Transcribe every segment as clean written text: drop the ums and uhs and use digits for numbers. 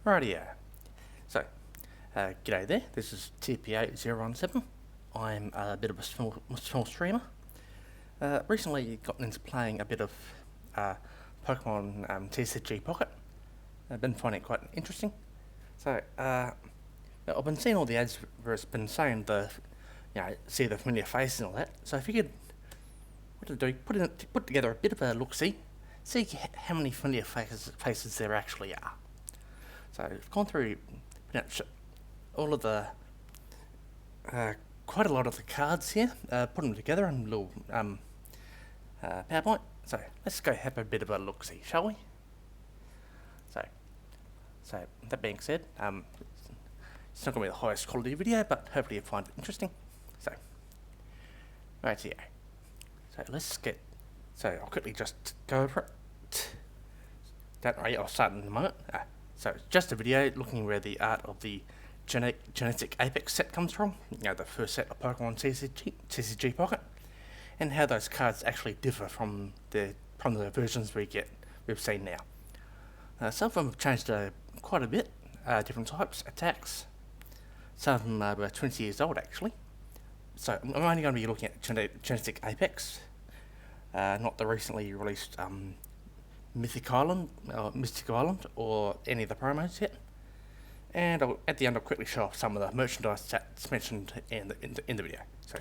Rightio. So, g'day there. This is TPA017. I'm a bit of a small streamer. Recently gotten into playing a bit of Pokemon TCG Pocket. I've been finding it quite interesting. So, I've been seeing all the ads where it's been saying see the familiar face and all that. So I figured, what to do, put together a bit of a look-see, see how many familiar faces there actually are. So I've gone through all of the, quite a lot of the cards here, put them together in a little PowerPoint. So let's go have a bit of a look-see, shall we? So that being said, it's not going to be the highest quality video, but hopefully you'll find it interesting. So, right here. So I'll quickly just go over it. Don't worry, I'll start in a moment. So it's just a video looking where the art of the Genetic Apex set comes from, the first set of Pokemon TCG Pocket, and how those cards actually differ from the versions we've seen now. Some of them have changed quite a bit, different types, attacks. Some of them are about 20 years old actually. So I'm only going to be looking at Genetic Apex, not the recently released Mystic Island or any of the promos yet. And at the end I'll quickly show off some of the merchandise that's mentioned in the video. So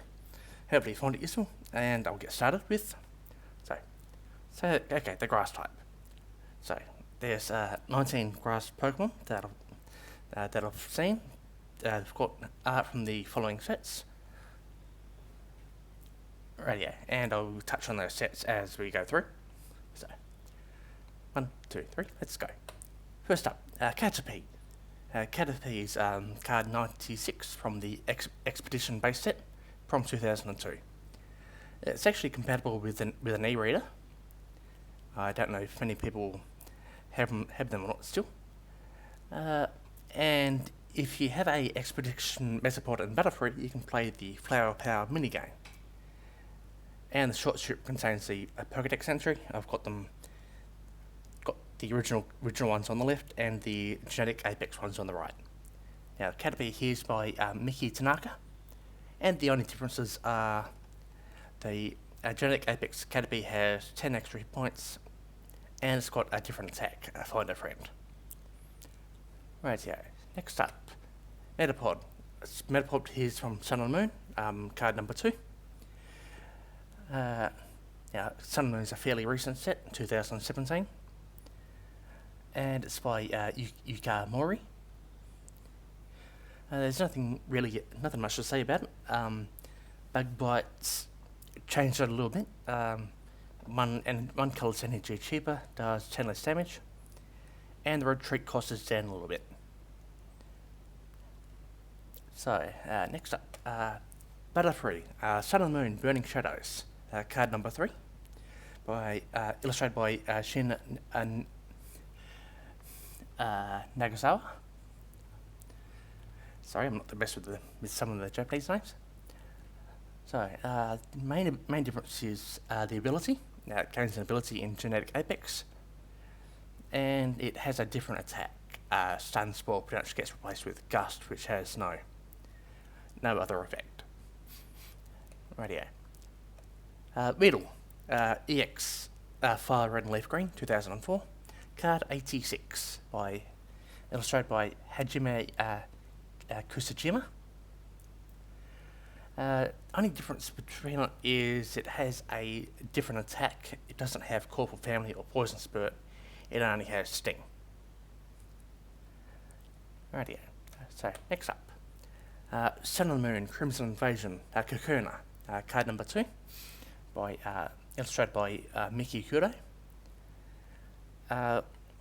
hopefully you find it useful, and I'll get started with okay, the grass type. So there's 19 grass Pokemon that I've seen. I've got art from the following sets. Right, yeah, and I'll touch on those sets as we go through. So, 1, 2, 3, let's go. First up, Caterpie. Caterpie's card 96 from the Expedition base set from 2002. It's actually compatible with an e-reader. I don't know if many people have them or not still. And if you have a Expedition Metapod and Butterfree, you can play the Flower Power minigame. And the short strip contains the Pokédex entry. I've got the original ones on the left and the Genetic Apex ones on the right. Now, Caterpie here is by Miki Tanaka, and the only differences are the Genetic Apex Caterpie has 10 extra hit points, and it's got a different attack, Find a Friend. Right, yeah. Next up, Metapod. Metapod here is from Sun and Moon, card number 2. Sun and Moon is a fairly recent set, 2017. And it's by Yuka Mori. There's nothing much to say about it. Bug Bites changed it a little bit. One colour's energy cheaper, does 10 less damage, and the retreat cost is down a little bit. So, next up, Butterfree, Sun and Moon, Burning Shadows, card number 3, illustrated by Shin Nagasawa. Sorry, I'm not the best with some of the Japanese names. So, main difference is the ability. Now, it gains an ability in Genetic Apex, and it has a different attack. Stun Spore pretty much gets replaced with Gust, which has no other effect. Rightio. Beetle, EX Fire Red and Leaf Green, 2004, card 86, illustrated by Hajime Kusajima. Only difference between it is it has a different attack. It doesn't have Corporal Family or Poison Spirit. It only has Sting. Rightio. So next up, Sun and Moon Crimson Invasion, Kakuna, card number 2, illustrated by Miki Kuro.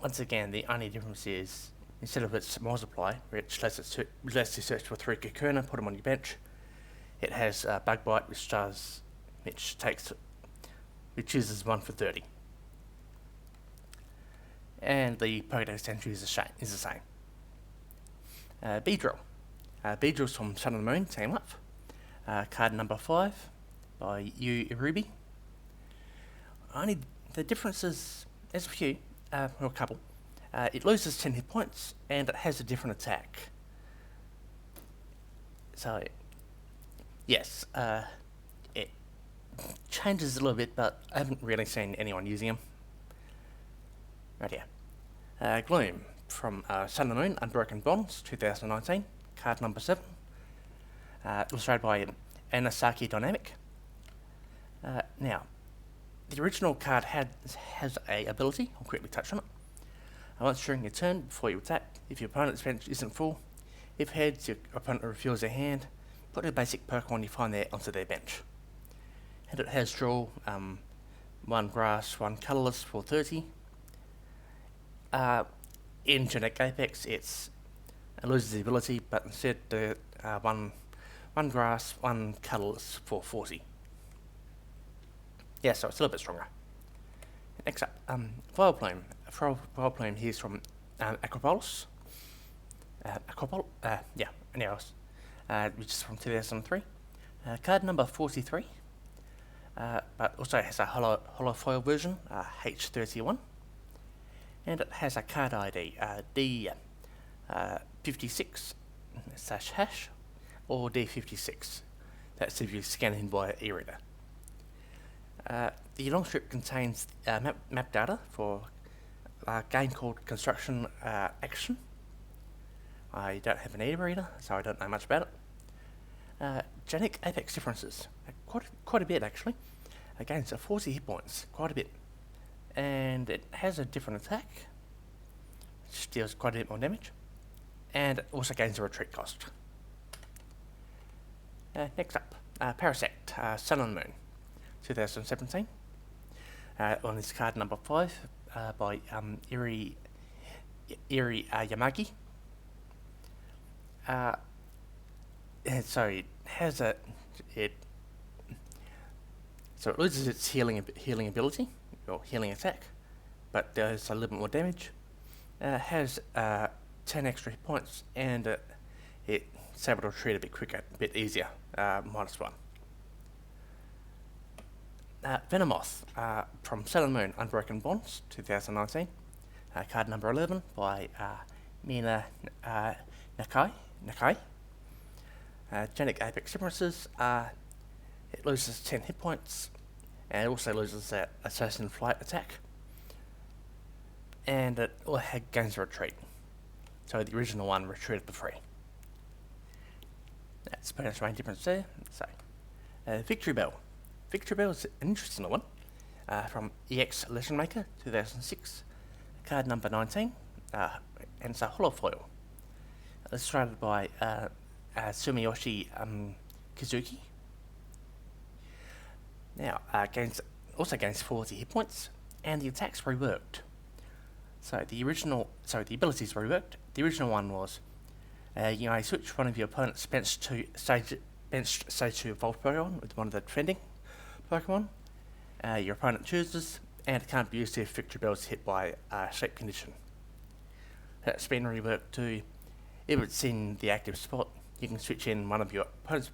Once again, the only difference is instead of its multiply, which lets you search for 3 Kakuna, put them on your bench, it has Bug Bite, which uses 1 for 30. And the Pokédex entry is the same. Beedrill. Beedrill's from Sun and Moon, Team Up. Card number 5 by Yu Irubi. Only the differences, there's a few, or a couple. It loses 10 hit points, and it has a different attack. So, yes, it changes a little bit, but I haven't really seen anyone using them. Right here. Gloom from Sun and Moon, Unbroken Bonds, 2019, card number 7. Illustrated by Anasaki Dynamic. Now, the original card has a ability. I'll quickly touch on it. Once during your turn, before you attack, if your opponent's bench isn't full, if heads, your opponent reveals their hand, put a basic Pokemon you find there onto their bench. And it has draw, 1 grass, 1 colourless for 30. In Genetic Apex, it loses the ability, but instead the 1 grass, 1 colourless for 40. Yeah, so it's a little bit stronger. Next up, Vileplume. Vileplume here is from Aquapolis. Which is from 2003. Card number 43. But also has a holofoil version, H31. And it has a card ID, D56/# or D56. That's if you scan in by e-reader. The long strip contains map data for a game called Construction Action. I don't have an e-reader, so I don't know much about it. Genetic Apex differences, quite a bit actually. Against 40 hit points, quite a bit. And it has a different attack, which deals quite a bit more damage. And it also gains a retreat cost. Next up, Parasect, Sun and Moon, 2017. On this card number 5 by Iri Yamagi. And so it has it loses its healing ability or healing attack, but does a little bit more damage. Has 10 extra hit points, and it's able to retreat a bit quicker, a bit easier, -1. Venomoth from Sun and Moon, Unbroken Bonds, 2019. Card number 11 by Mina Nakai. Genetic Apex differences. It loses 10 hit points, and it also loses that Assassin Flight attack. And it gains a retreat. So the original one retreated to 3. That's pretty much main difference there. So, Victory Bell. Victory Bell is an interesting one. From EX Legend Maker, 2006. Card number 19. And it's a holofoil. Illustrated by Sumiyoshi Kizuki. Now, also gains 40 hit points, and the attack's reworked. So the ability's reworked. The original one was, you switch one of your opponent's benched stage 2 Evolved Pokemon with one of the defending Pokemon. Your opponent chooses, and it can't be used if Victory Bell is hit by a shape condition. That's been reworked to, if it's in the active spot, you can switch in one of your opponent's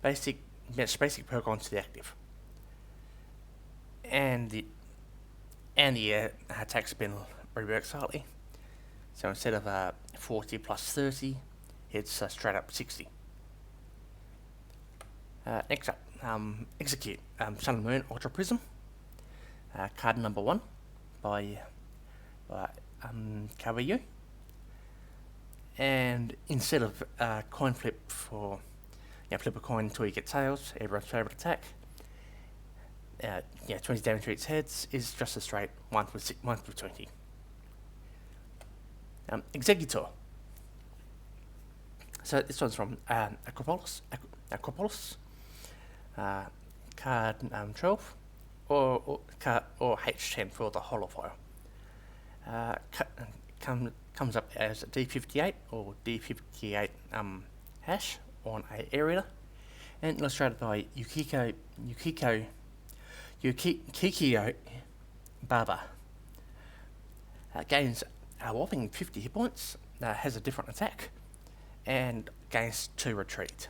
basic Pokemon to the active. And the attack's been reworked slightly. So instead of 40 plus 30, it's straight up 60. Next up, Execute, Sun and Moon Ultra Prism. Card number 1 by Kawayu. And instead of coin flip for flip a coin until you get tails, everyone's favourite attack. 20 damage to its heads is just a straight 1 for 20. Executor. So this one's from Aquapolis. Card 12, or H10 for the holofoil. Comes up as a D58 or D58 hash on a area, and illustrated by Yukiko Baba. Gains a whopping 50 hit points, has a different attack, and gains 2 retreat.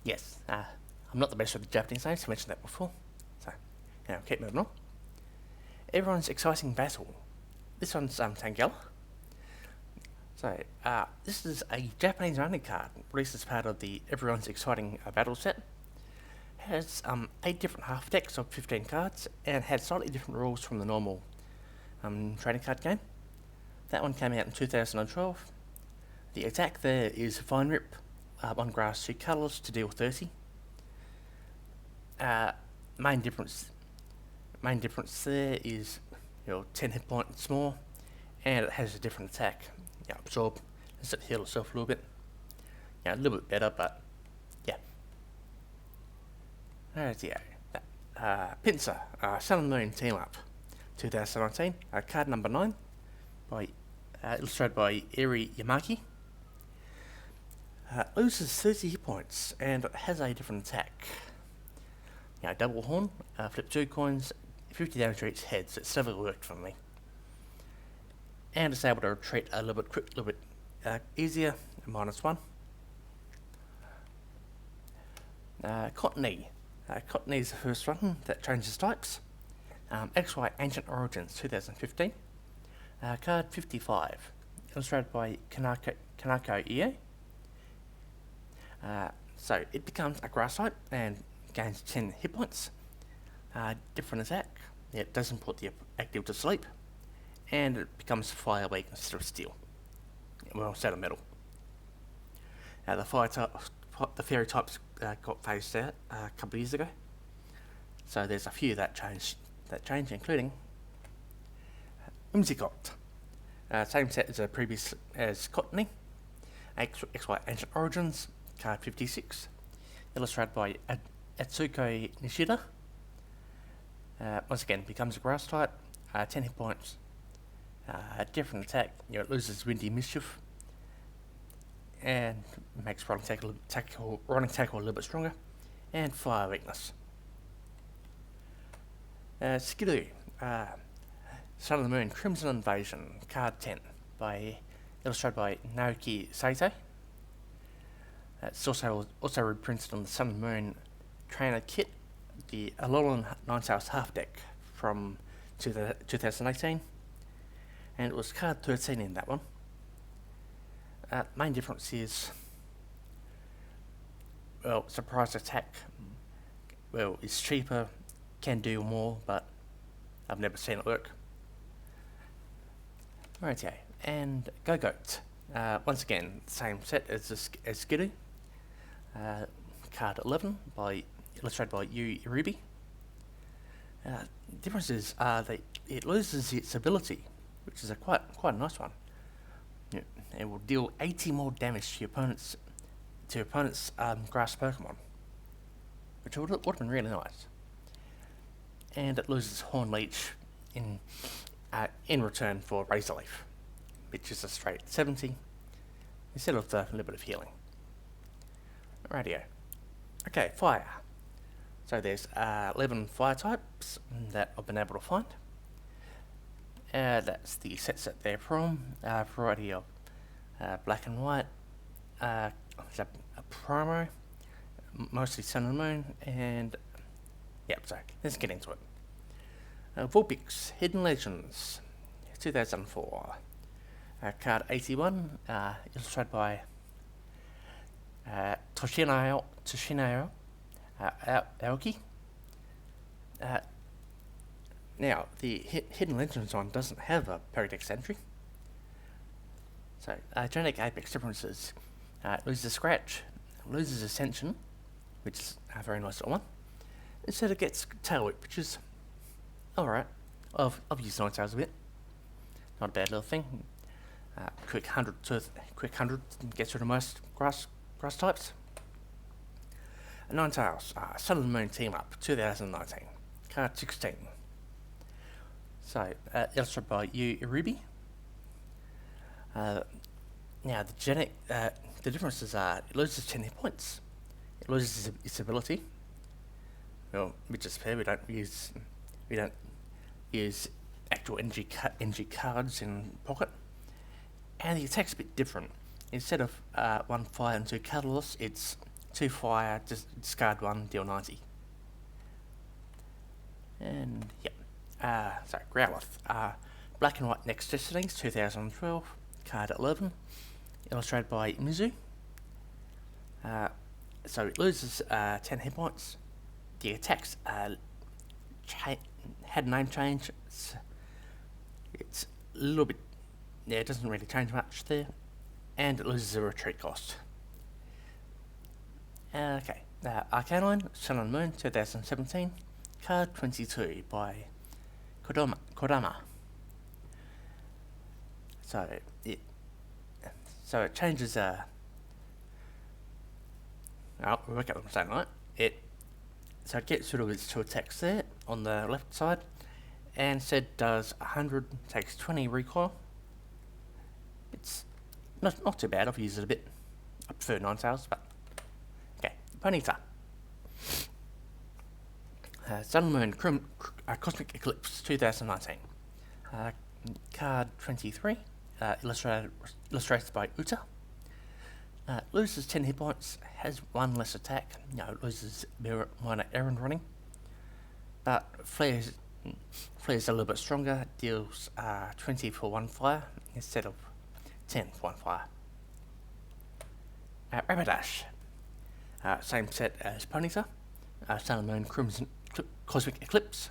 Yes, I'm not the best with the Japanese names, I mentioned that before, so keep moving on. Everyone's Exciting Battle. this one's Tangela. So, this is a Japanese only card, released as part of the Everyone's Exciting Battle set. It has 8 different half decks of 15 cards, and had slightly different rules from the normal trading card game. That one came out in 2012. The attack there is Vine Rip, 1 grass, 2 colours to deal 30. Main difference there is 10 hit points more, and it has a different attack. Absorb, lets it heal itself a little bit. A little bit better, but yeah. Pinsir, Sun and Moon Team Up, 2019, card number 9, illustrated by Eri Yamaki. Loses 30 hit points, and it has a different attack. Double Horn, flip 2 coins, 50 damage to each head, so it's never worked for me. And it's able to retreat a little bit easier, -1. Cottony. Cottony is the first one that changes types. XY Ancient Origins 2015. Card 55. Illustrated by Kanako Ie. So it becomes a grass type and gains 10 hit points. Different attack. It doesn't put the active to sleep. And it becomes fire weak instead of steel. Well, instead of metal. The fairy types got phased out a couple of years ago. So there's a few that change, including Whimsicott. Same set as Cottony. XY Ancient Origins, card 56. Illustrated by Atsuko Nishida. Once again, becomes a grass type. 10 hit points. Different attack. It loses Windy Mischief. And makes running tackle a little bit stronger. And fire weakness. Skidoo. Sun and the Moon Crimson Invasion, card 10, illustrated by Naoki Saito. It's also reprinted on the Sun and Moon Trainer Kit, the Alolan Ninetales half deck from 2018, and it was card 13 in that one. Main difference is, surprise attack. It's cheaper, can do more, but I've never seen it work. Righty, and Go-Goat. Once again, same set as Skidoo. Card 11, illustrated by Yu Irubi. Difference is that it loses its ability, which is quite a nice one. It will deal 80 more damage to opponents' grass Pokemon, which would have been really nice. And it loses Horn Leech in return for Razor Leaf, which is a straight 70 instead of the little bit of healing. Radio. Okay, fire. So there's 11 fire types that I've been able to find. That's the set there from a variety of black and white, a promo, mostly Sun and Moon, and so let's get into it. Vulpix, Hidden Legends, 2004. Card 81, illustrated by Toshinao Aoki. Now, the Hidden Legends one doesn't have a Paradex entry. So, genetic apex differences. Loses Scratch, loses Ascension, which is a very nice little one. Instead it gets Tail Whip, which is alright. I've used Ninetales a bit. Not a bad little thing. Quick 100 gets rid of most grass types. Ninetales, Sun and Moon Team Up, 2019. Card 16. So, illustrated by Yu Irubi. Now, the differences are it loses 10 hit points. It loses its ability. Well, which is fair. We don't use actual NG cards in Pocket. And the attack's a bit different. Instead of 1 fire and 2 colorless, it's 2 fire, discard 1, deal 90. And so Growlithe, Black and White Next Destinies 2012, card 11, illustrated by Mizu. So it loses 10 hit points. The attacks had a name change. It's a little bit, yeah, it doesn't really change much there. And it loses a retreat cost. Okay, Arcanine, Sun and Moon 2017, card 22 by Kodama. So it changes. I'll work out what I'm saying, right? It gets rid of its 2 attacks there on the left side, and instead does 100, takes 20 recoil. It's not too bad. I've used it a bit. I prefer Ninetales, but okay. Ponyta. Sun and Moon Cosmic Eclipse 2019. Card 23. Illustrated by Uta. Loses 10 hit points, has 1 less attack. It loses minor errand running, but flares a little bit stronger. Deals 20 for 1 fire instead of 10 for 1 fire. Rapidash, same set as Ponyta. Sun and Moon Cosmic Eclipse.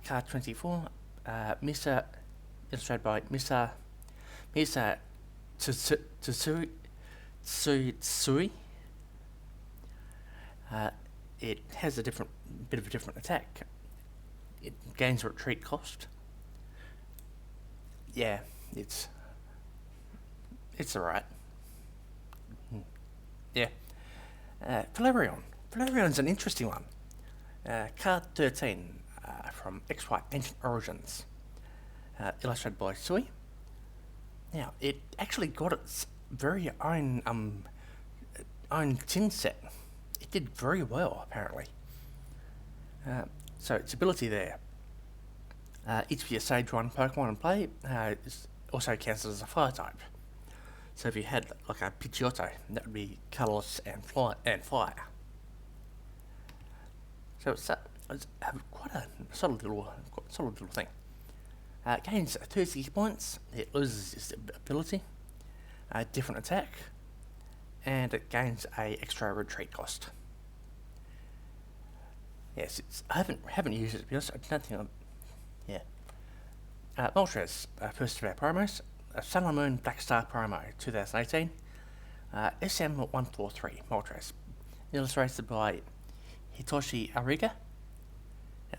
Card 24. Misa, illustrated by Misa Tsutsui. It has a bit of a different attack. It gains a retreat cost. Yeah, it's alright. Yeah. Flareon. Flareon's an interesting one. Card 13 from XY Ancient Origins. Illustrated by Sui. Now, it actually got its very own tin set. It did very well, apparently. So its ability there. Each of your Stage 1 Pokemon in play also counts as a fire type. So if you had like a Pidgeotto, that would be colourless and fire. So it's quite a solid little thing. Gains 30 points. It loses its ability, a different attack, and it gains a extra retreat cost. Yes, I haven't used it to be honest. I don't think Moltres, first of our promos. Sun and Moon Black Star promo 2018. SM143 Moltres, illustrated by Hitoshi Ariga.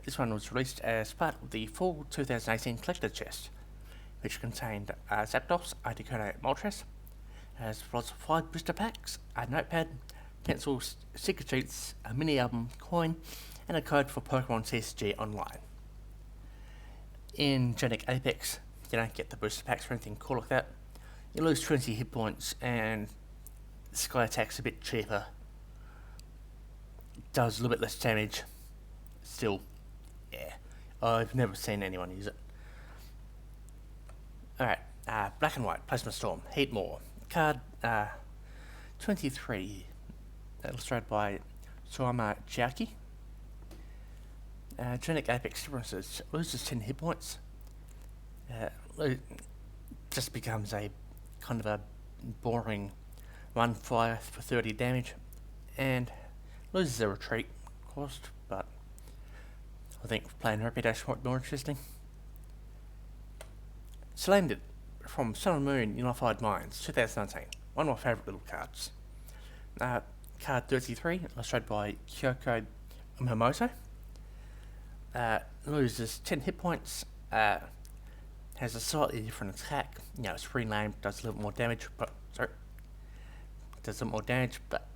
This one was released as part of the full 2018 collector chest, which contained Zapdos, Articuno, Moltres, as well as 5 booster packs, a notepad, pencils, secret sheets, a mini album, coin, and a code for Pokemon TCG Online. In Genic Apex, you don't get the booster packs or anything cool like that. You lose 20 hit points, and Sky Attack's a bit cheaper. Does a little bit less damage. Still, yeah, I've never seen anyone use it. Alright, Black and White, Plasma Storm, Heatmore, card 23, illustrated by Suama Chiaki. Genic Apex differences, loses 10 hit points, just becomes a kind of a boring 1 fire for 30 damage, and loses a retreat cost, but I think playing Rapidash might be more interesting. Splendid from Sun and Moon Unified Minds 2019, one of my favourite little cards. Card 33, illustrated by Kyoko Miyamoto. Loses 10 hit points, has a slightly different attack. It's renamed, does a little more damage, but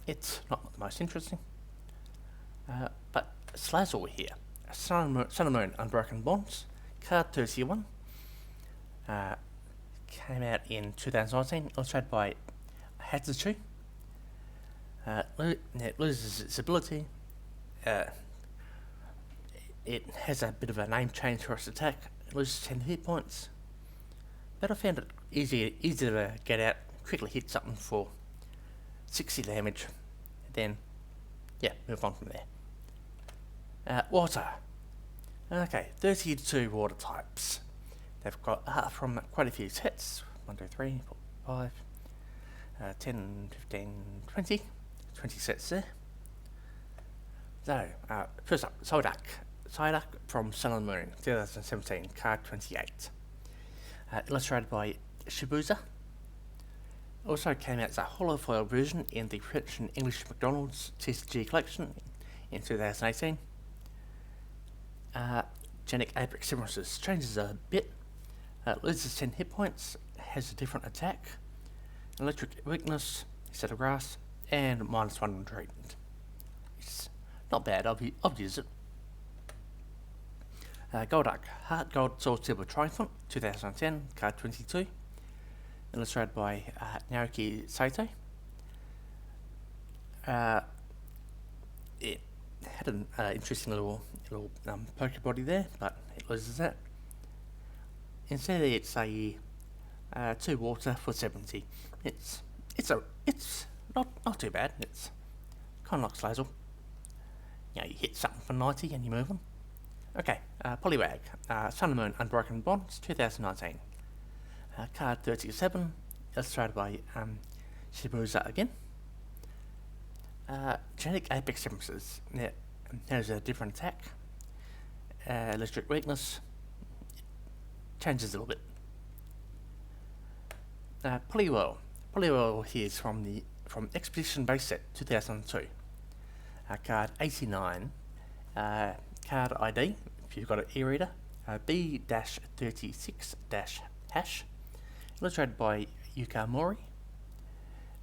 it's not the most interesting. But Slazzle here, Sun and Moon Unbroken Bonds, card 31, came out in 2019, illustrated by Hatsuchu. It loses its ability. It has a bit of a name change for its attack. It loses 10 hit points, but I found it easy to get out, quickly hit something for 60 damage, then move on from there. Water. Okay, 32 water types. They've got art from quite a few sets. 1, 2, 3, 4, 5, 10, 15, 20. 20 sets there. So, first up, Psyduck from Sun and Moon, 2017, card 28. Illustrated by Shibuza. Also came out as a holofoil version in the French and English McDonald's TCG collection in 2018. Genic Apex Severances changes a bit, loses 10 hit points, has a different attack, electric weakness instead of grass, and -1 retreat. It's not bad, I'll use it. Golduck, Heart Gold Soul Silver Triumphant, 2010, card 22. Illustrated by Naoki Saito. It had an interesting little poke body there, but it loses that. Instead, it's a 2 water for 70. It's not too bad. It's kind of like Slazzle. You hit something for 90 and you move on. Okay, Poliwag, Sun and Moon Unbroken Bonds, 2019. Card 37, illustrated by Shibuza again. Genetic Apex Differences. There's a different attack. Electric weakness. Changes a little bit. Poliwhirl. Poliwhirl here is from Expedition Base Set 2002. Card 89. Card ID, if you've got an e-reader, B-36- illustrated by Yuka Mori,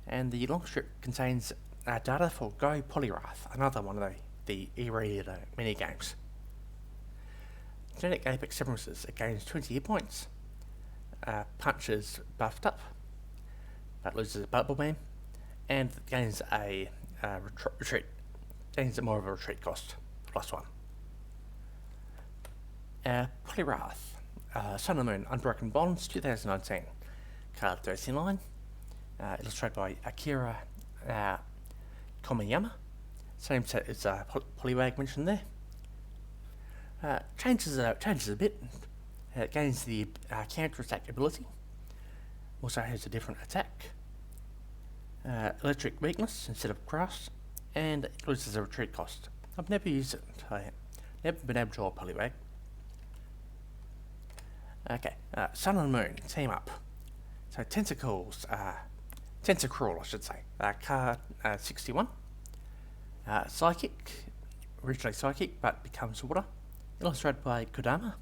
and the long strip contains data for Go Poliwrath, another one of the e-reader minigames. Genetic Apex Severances, it gains 20 hit points, punches buffed up, but loses a Bubble Beam, and gains a retreat, gains more of a retreat cost, +1. Poliwrath, Sun and Moon Unbroken Bonds, 2019, card 39, illustrated by Akira Komiyama. Same set as Poliwag mentioned there. Changes a bit. It gains the counter attack ability. Also has a different attack. Electric weakness instead of grass, and it loses a retreat cost. I've never used it. I've never been able to draw a Poliwag. Okay, Sun and Moon, team up. So Tentacruel, I should say. Card 61. Psychic, originally Psychic, but becomes water. Illustrated by Kodama.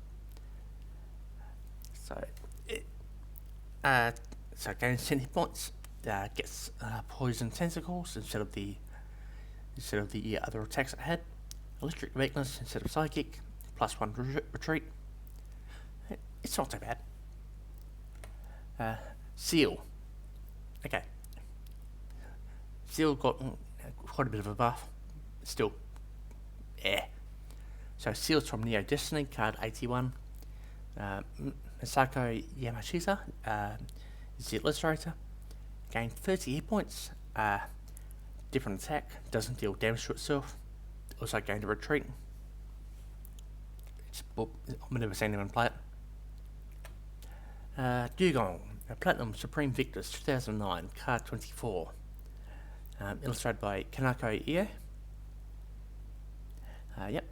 So it gains 10 hit points. Gets poison tentacles instead of the other attacks it had. Electric weakness instead of Psychic. +1 retreat. It's not so bad. Seal. Okay. Seal got quite a bit of a buff. Still, yeah. So Seal's from Neo Destiny, card 81. Masako Yamashita is the illustrator. Gained 30 hit points. Different attack. Doesn't deal damage to itself. Also gained a retreat. I've never seen anyone play it. Dugong, Platinum Supreme Victus 2009, card 24. Illustrated by Kanako Ie.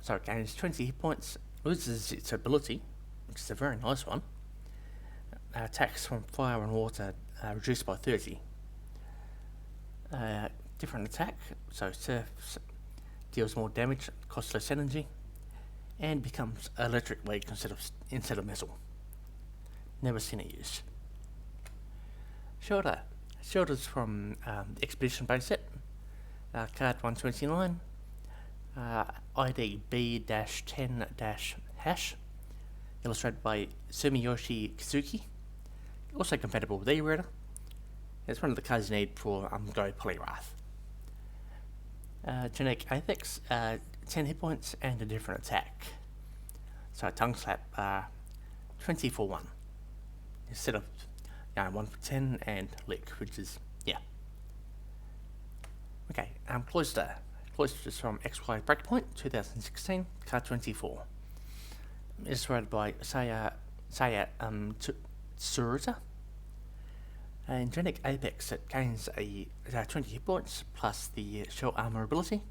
So it gains 20 hit points, loses its ability, which is a very nice one. Attacks from fire and water reduced by 30. Different attack, so Surf deals more damage, costs less energy, and becomes electric weak instead of metal. Never seen it used. Shorter's from the Expedition Base Set, card 129, ID B-10-#, illustrated by Sumiyoshi Kizuki, also compatible with e-reader. It's one of the cards you need for Go Poliwrath. Genetic Apex, 10 hit points and a different attack. So Tongue Slap, 20 for 1. Instead of 1 for 10 and Lick, which is, yeah. Okay, Cloister. Cloister's from XY Breakpoint, 2016, card 24. Illustrated by Saya say Tsuruta. In Genetic Apex, it gains a 20 hit points plus the shell armor ability.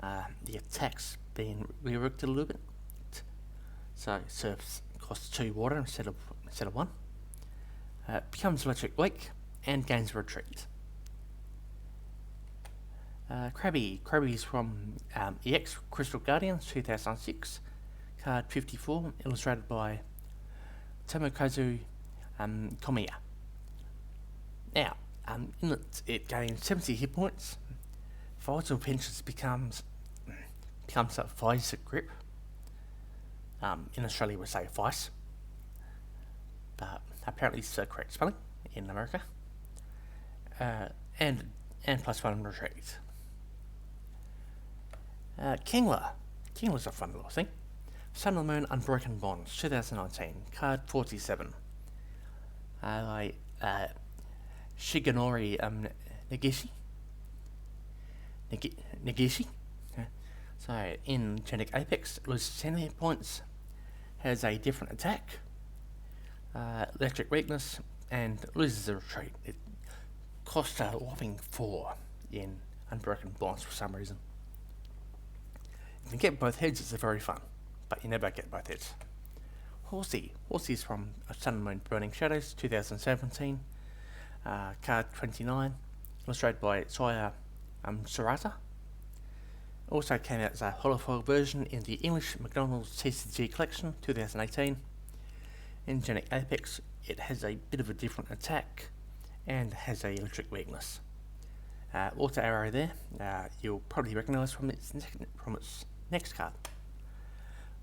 The attack's been reworked a little bit, so it costs 2 water instead of 1. Becomes electric weak and gains retreat. Krabby's from EX Crystal Guardians 2006, card 54, illustrated by Tomokazu Komiya. Now, it gains 70 hit points. Vital Pinches becomes a Vice grip. In Australia we say Vice, but apparently it's the correct spelling in America. And plus 1 retreat. Kingler's a fun little thing. Sun and Moon Unbroken Bonds 2019, card 47. Shigenori Negishi. So in Genetic Apex, it loses 10 hit points, has a different attack, electric weakness, and loses a retreat. It costs a whopping 4 in Unbroken Bonds for some reason. If you get both heads, it's very fun, but you never get both heads. Horsey's from Sun and Moon Burning Shadows 2017, card 29, illustrated by Saya Sarata. Also came out as a holofoil version in the English McDonald's TCG Collection 2018. In Genetic Apex, it has a bit of a different attack and has a electric weakness. Auto arrow there, you'll probably recognise from its next card.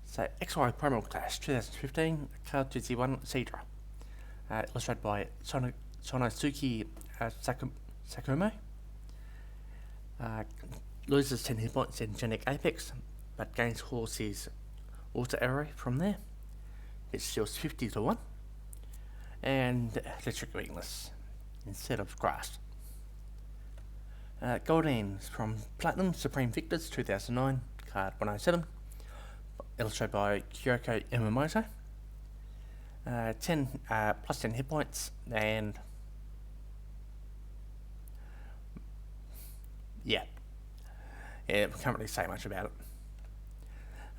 So XY Primal Clash 2015, card 21, Cedra. Illustrated by Sonosuke Sakumo. Loses 10 hit points in Genetic Apex, but gains Horsey's auto arrow from there. It steals 50 to 1. And electric weakness instead of grass. Golden's from Platinum Supreme Victors 2009, card 107. Illustrated by Kyoko Imamoto. 10 plus 10 hit points, and yeah, we can't really say much about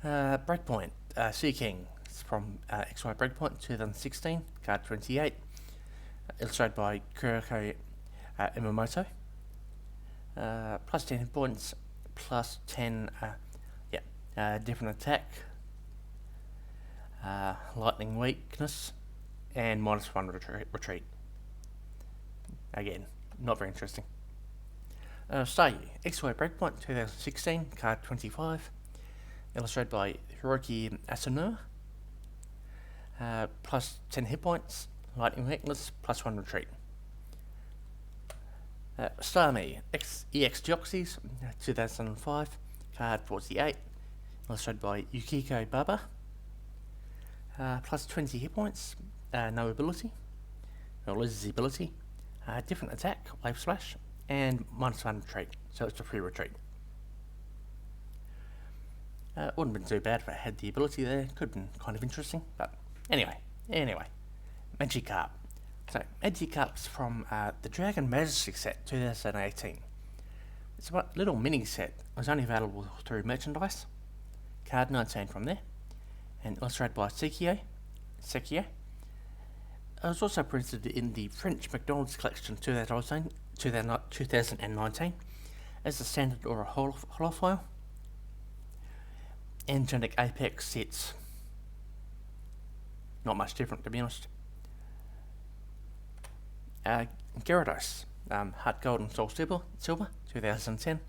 it. Breakpoint, Sea King from XY Breakpoint 2016, card 28, illustrated by Kyoko Imamoto. Plus 10 hit points, plus 10 different attack, lightning weakness, and minus 1 retreat. Again, not very interesting. Staryu, XY Breakpoint 2016, card 25, illustrated by Hiroki Asunuma. Plus 10 hit points, lightning weakness, plus 1 retreat. Starmie, EX Deoxys 2005, card 48, illustrated by Yukiko Baba. Plus 20 hit points, no ability, or loses the ability, different attack, wave slash, and minus 1 retreat, so it's a free retreat. Wouldn't have been too bad if I had the ability there, could have been kind of interesting, but anyway, Magikarp. So, Magikarp's from the Dragon Majestic set 2018. It's a little mini set, it was only available through merchandise, card 19 from there, and illustrated by Sekio. It was also printed in the French McDonald's Collection 2019 as a standard or a holofoil. In Genetic Apex, it's not much different, to be honest. Gyarados, Heart Gold and Soul Silver 2010,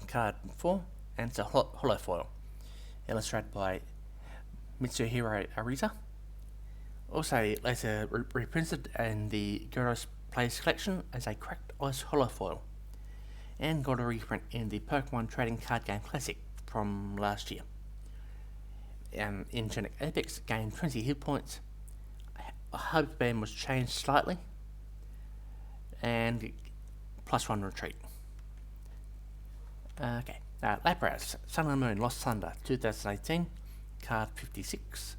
card 4, and it's a holofoil, illustrated by Mitsuhiro Arita. Also later reprinted in the Gyarados Plays Collection as a Cracked Ice holofoil, and got a reprint in the Pokemon Trading Card Game Classic from last year. In Genetic Apex, gained 20 hit points. Hope Band was changed slightly, and plus 1 retreat. Lapras, Sun and Moon Lost Thunder 2018, card 56,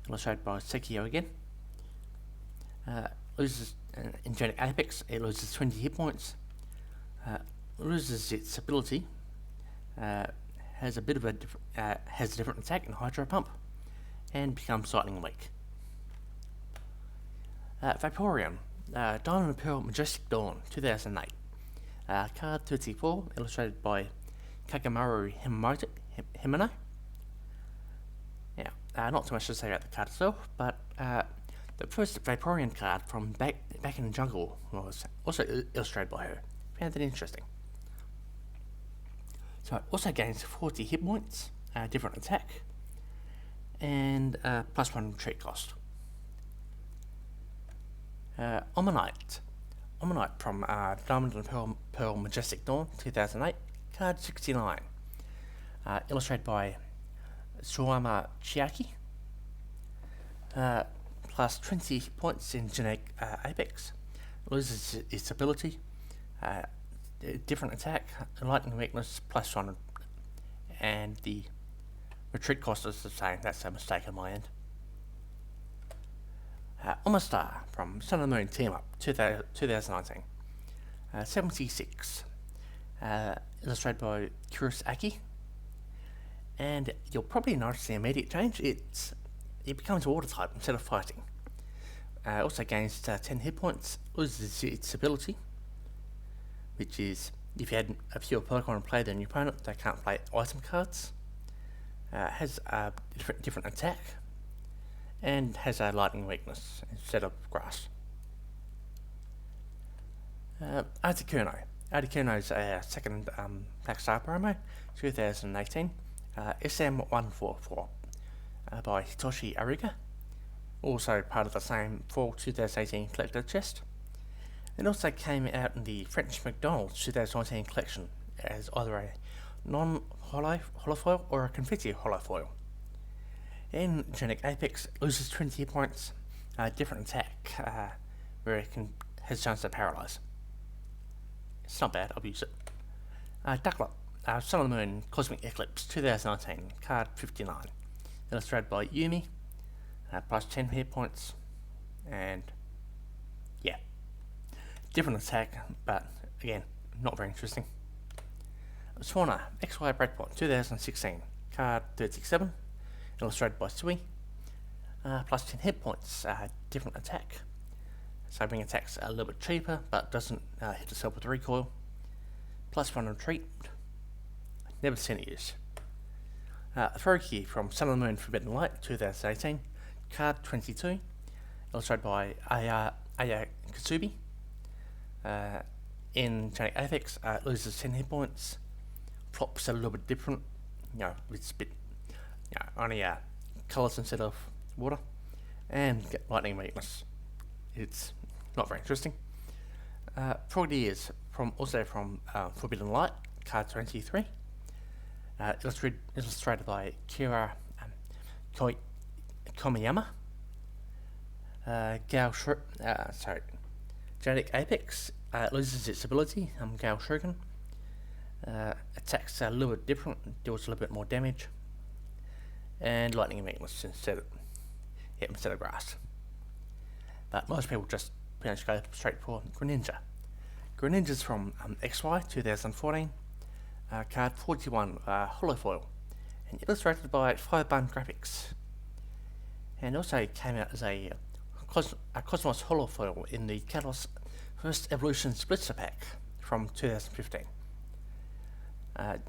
illustrated by Sekio again. Loses in Genetic Apex, it loses 20 hit points, loses its ability, has a different attack in Hydro Pump, and becomes lightning weak. Vaporeon, Diamond and Pearl Majestic Dawn, 2008. Card 34, illustrated by Kagamaru Himeno. Now, not too much to say about the card itself, but the first Vaporeon card from back in the jungle was also illustrated by her. Found that interesting. So it also gains 40 hit points, different attack, and +1 retreat cost. Omanyte from Diamond and Pearl Majestic Dawn, 2008, card 69. Illustrated by Suama Chiaki. Plus 20 points in Genetic Apex. Loses its ability. Different attack, lightning weakness, +1, and the retreat cost is the same. That's a mistake on my end. Omastar from Sun and Moon Team Up, 2019. 76. Illustrated by Kurosaki. And you'll probably notice the immediate change. It becomes water type instead of fighting. Also gains 10 hit points, loses its ability, which is if you had a fewer Pokemon play than your opponent, they can't play item cards. Has a different attack, and has a lightning weakness instead of grass. Articuno. Articuno's second Black Star promo, 2018, SM144 by Hitoshi Ariga, also part of the same Fall 2018 collector chest. It also came out in the French McDonald's 2019 collection as either a non-holofoil or a confetti holofoil. In Genetic Apex, loses 20 hit points, different attack, where it has a chance to paralyze. It's not bad, I'll use it. Ducklet, Sun and Moon Cosmic Eclipse 2019, card 59. Illustrated by Yumi, plus 10 hit points, and yeah. Different attack, but again, not very interesting. Swanna, XY Breakpoint 2016, card 37. Illustrated by Sui, plus 10 hit points, different attack. So being attacks a little bit cheaper, but doesn't hit itself with recoil. +1 retreat. Never seen it used. Furuki from Sun and Moon Forbidden Light 2018, card 22. Illustrated by Aya Katsubi. In Genetic Apex, loses 10 hit points. Props a little bit different. It's a bit only colours instead of water, and get lightning weakness. It's not very interesting. Frogadiers from Forbidden Light, card 23. Illustrated by Kira Komiyama. Genetic Apex loses its ability, Gale Shuriken. Attacks a little bit different, deals a little bit more damage, and lightning weakness instead of grass. But most people just pretty much go straight for Greninja. Greninja's from XY 2014, card 41, holofoil, and illustrated by 5-bun graphics. And also came out as a Cosmos holofoil in the Kalos First Evolution Splitter Pack from 2015.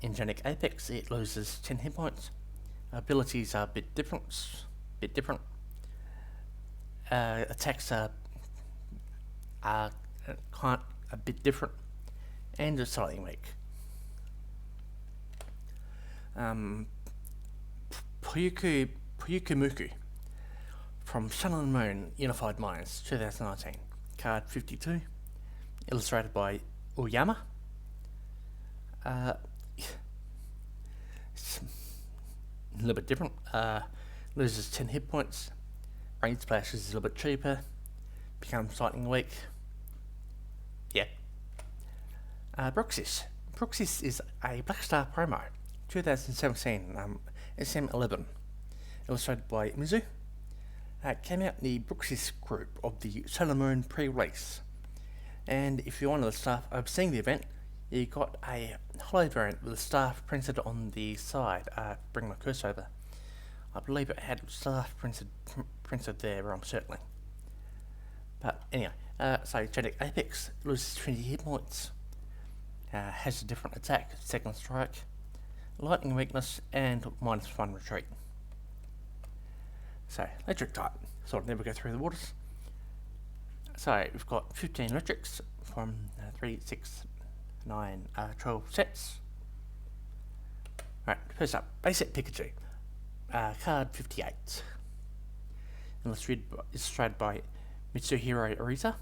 In Genetic Apex, it loses 10 hit points. Abilities are a bit different. Attacks are a bit different, and it's slightly weak. Puyukumuku from Sun and Moon Unified Minds 2019, card 52, illustrated by Uyama. It's a little bit different. Loses 10 hit points. Rain Splash is a little bit cheaper. Becomes lightning weak. Yeah. Bruxis. Bruxis is a Black Star promo, 2017, SM11. Illustrated by Mizu. came out in the Brooksys group of the Sun and Moon pre-release. And if you're one of the staff overseeing the event, you got a holo variant with the staff printed on the side. Bring my cursor over. I believe it had staff printed there, I'm circling. But anyway, so Genetic Apex loses 20 hit points. Has a different attack, second strike, lightning weakness, and -1 retreat. So, electric type, sort of never go through the waters. So, we've got 15 electrics from 3, 6, 9, 12 sets. Right, first up, basic Pikachu, card 58. Illustrated by Mitsuhiro Arita.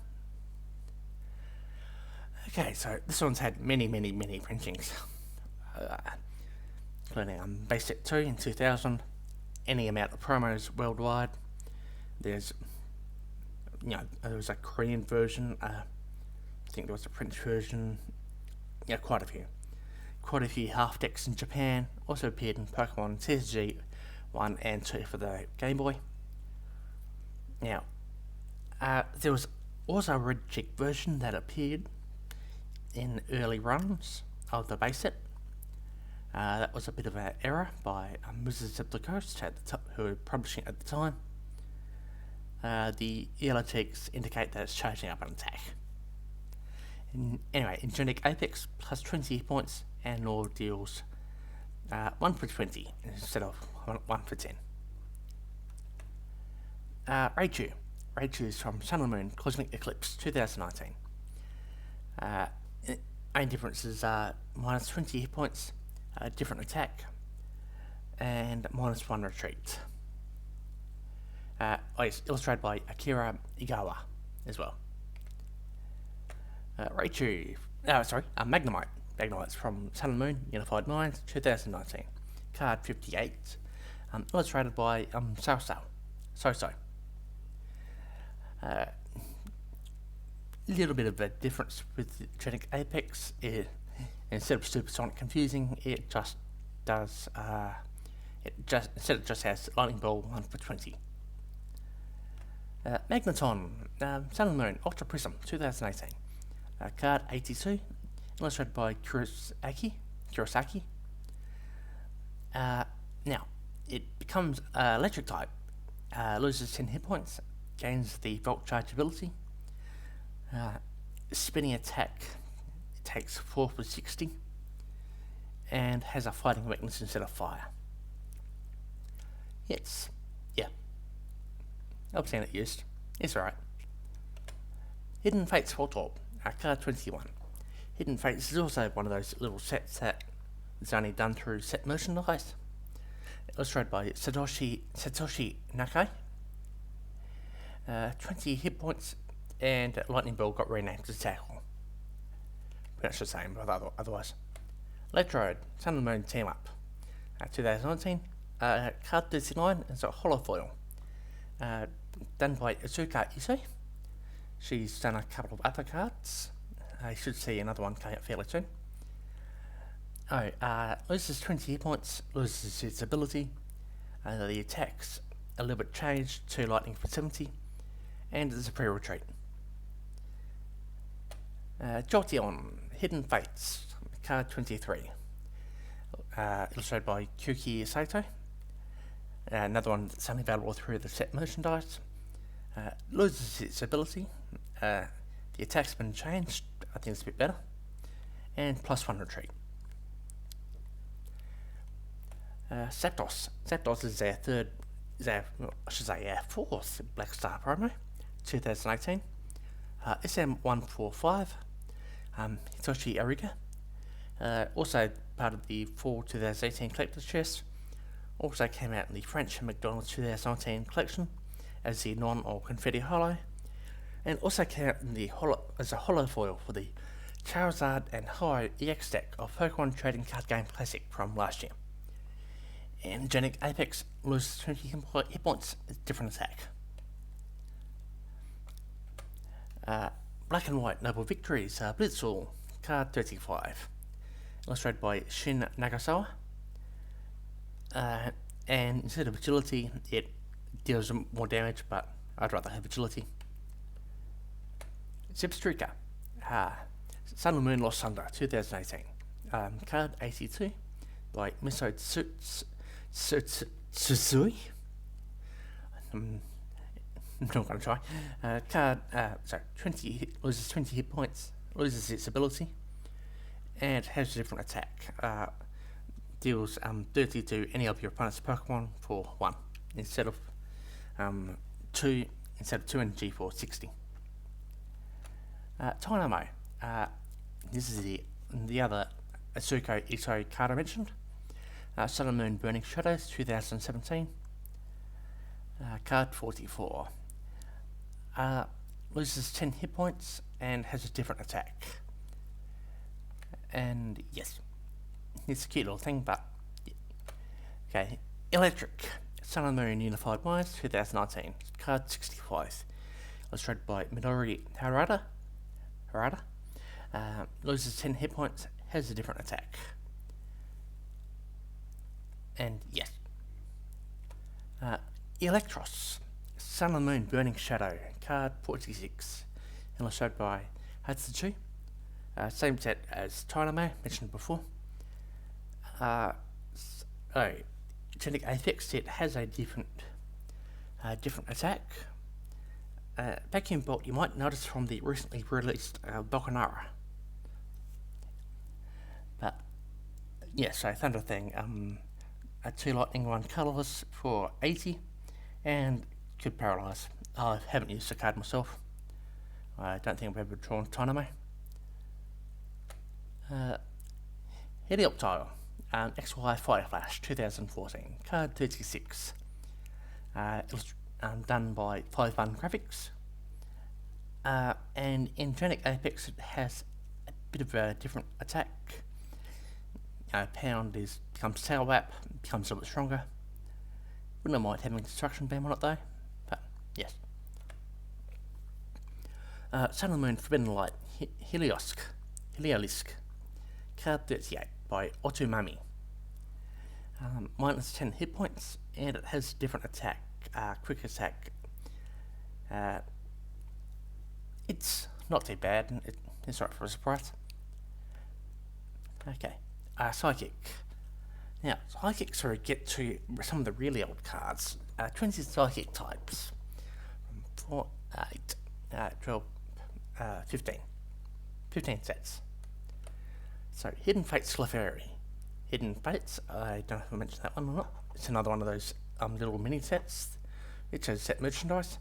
Okay, so this one's had many printings, including base set 2 in 2000, any amount of promos worldwide. There's, there was a Korean version, I think there was a French version, quite a few. Quite a few half decks in Japan, also appeared in Pokemon TCG 1 and 2 for the Game Boy. Now, there was also a red cheek version that appeared in early runs of the base set. That was a bit of an error by Wizards of the Coast who were publishing it at the time. The yellow ticks indicate that it's charging up an attack. Anyway, in Genetic Apex, plus 20 points, and Law deals 1 for 20 instead of 1 for 10. Raichu. Raichu is from Sun and Moon Cosmic Eclipse 2019. Main differences are minus 20 hit points, different attack, and -1 retreat. It's illustrated by Akira Igawa as well. Raichu, Magnemite. Magnemite's from Sun and Moon Unified Minds 2019. Card 58. Illustrated by So. Little bit of a difference with Genetic Apex. Instead of supersonic confusing, it just does. Instead it just has lightning ball 1 for 20. Magneton, Sun and Moon Ultra Prism 2018. Card 82, illustrated by Kurosaki. Now, it becomes electric type, loses 10 hit points, gains the Volt Charge ability. Spinning attack takes 4 for 60, and has a fighting weakness instead of fire. I've seen it used. It's alright. Hidden Fates Voltorb, card 21. Hidden Fates is also one of those little sets that is only done through set merchandise. Illustrated by Satoshi Nakai. 20 hit points, and Lightning Ball got renamed to Tackle. Pretty much the same, but otherwise. Electrode, Sun and Moon Team Up, 2019. Card 39 is a holo foil, done by Izuka Isoi. She's done a couple of other cards. I should see another one coming up fairly soon. Loses 20 hit points, loses its ability. The attack's a little bit changed to lightning for 70, and there's a pre-retreat. Jolteon, Hidden Fates, card 23. Illustrated by Kyuki Saito. Another one that's only available through the set merchandise. Loses its ability. The attack's been changed. I think it's a bit better. And +1 retreat. Zapdos. Zapdos is our fourth Black Star promo, 2018. SM145. Hitoshi Ariga. Also part of the fall 2018 collector's chest. Also came out in the French McDonald's 2019 collection as the non or confetti holo, and also came out in the as a holo foil for the Charizard and Ho EX deck of Pokemon Trading Card Game Classic from last year. And Genetic Apex loses 20 hit points, different attack. Black and White Noble Victories, Blitzle, card 35. Illustrated by Shin Nagasawa. And instead of agility, it deals more damage, but I'd rather have agility. Zipstreaker. Sun and Moon Lost Thunder, 2018. Card 82 by Miso Tsutsui. I'm not going to try. Card, 20 loses 20 hit points, loses its ability, and has a different attack. Deals 30 to any of your opponent's Pokemon for 1 instead of 2 energy for 60. Dynamo. This is the other Asuko Ito card I mentioned. Sun and Moon Burning Shadows, 2017. Card 44. Loses 10 hit points and has a different attack. And yes, it's a cute little thing, but okay. Electric. Sun and Moon Unified Wires, 2019. Card 65. Illustrated by Midori Harada. Loses 10 hit points, has a different attack. And yes. Electros. Sun and Moon Burning Shadow. Card 46. Illustrated by Hatsuchu. Same set as Dynamo, mentioned before. Genetic Apex set has a different attack. Vacuum Bolt, you might notice from the recently released Bokanara. But yeah, so Thunder Thing, 2 lightning, 1 colourless for 80, and could paralyse. I haven't used the card myself. I don't think I've ever drawn Dynamo. Helioptile, XY Fire Flash, 2014, card 36. It was done by 5-1 Graphics. And in Genetic Apex it has a bit of a different attack. Pound becomes Tail Wrap, becomes a little bit stronger. Wouldn't mind having Destruction Beam on it though, but yes. Sun and Moon Forbidden Light, Heliolisk, card 38 by Otumami. Minus 10 hit points, and it has a different attack, quick attack. It's not too bad, it's right for a surprise. Okay, Psychic. Now, Psychics are get to some of the really old cards. 20 Psychic types. 4, 8, 12, 15. 15 sets. So, Hidden Fates Clefairy. Hidden Fates, I don't know if I mentioned that one or not. It's another one of those little mini sets, which has set merchandise.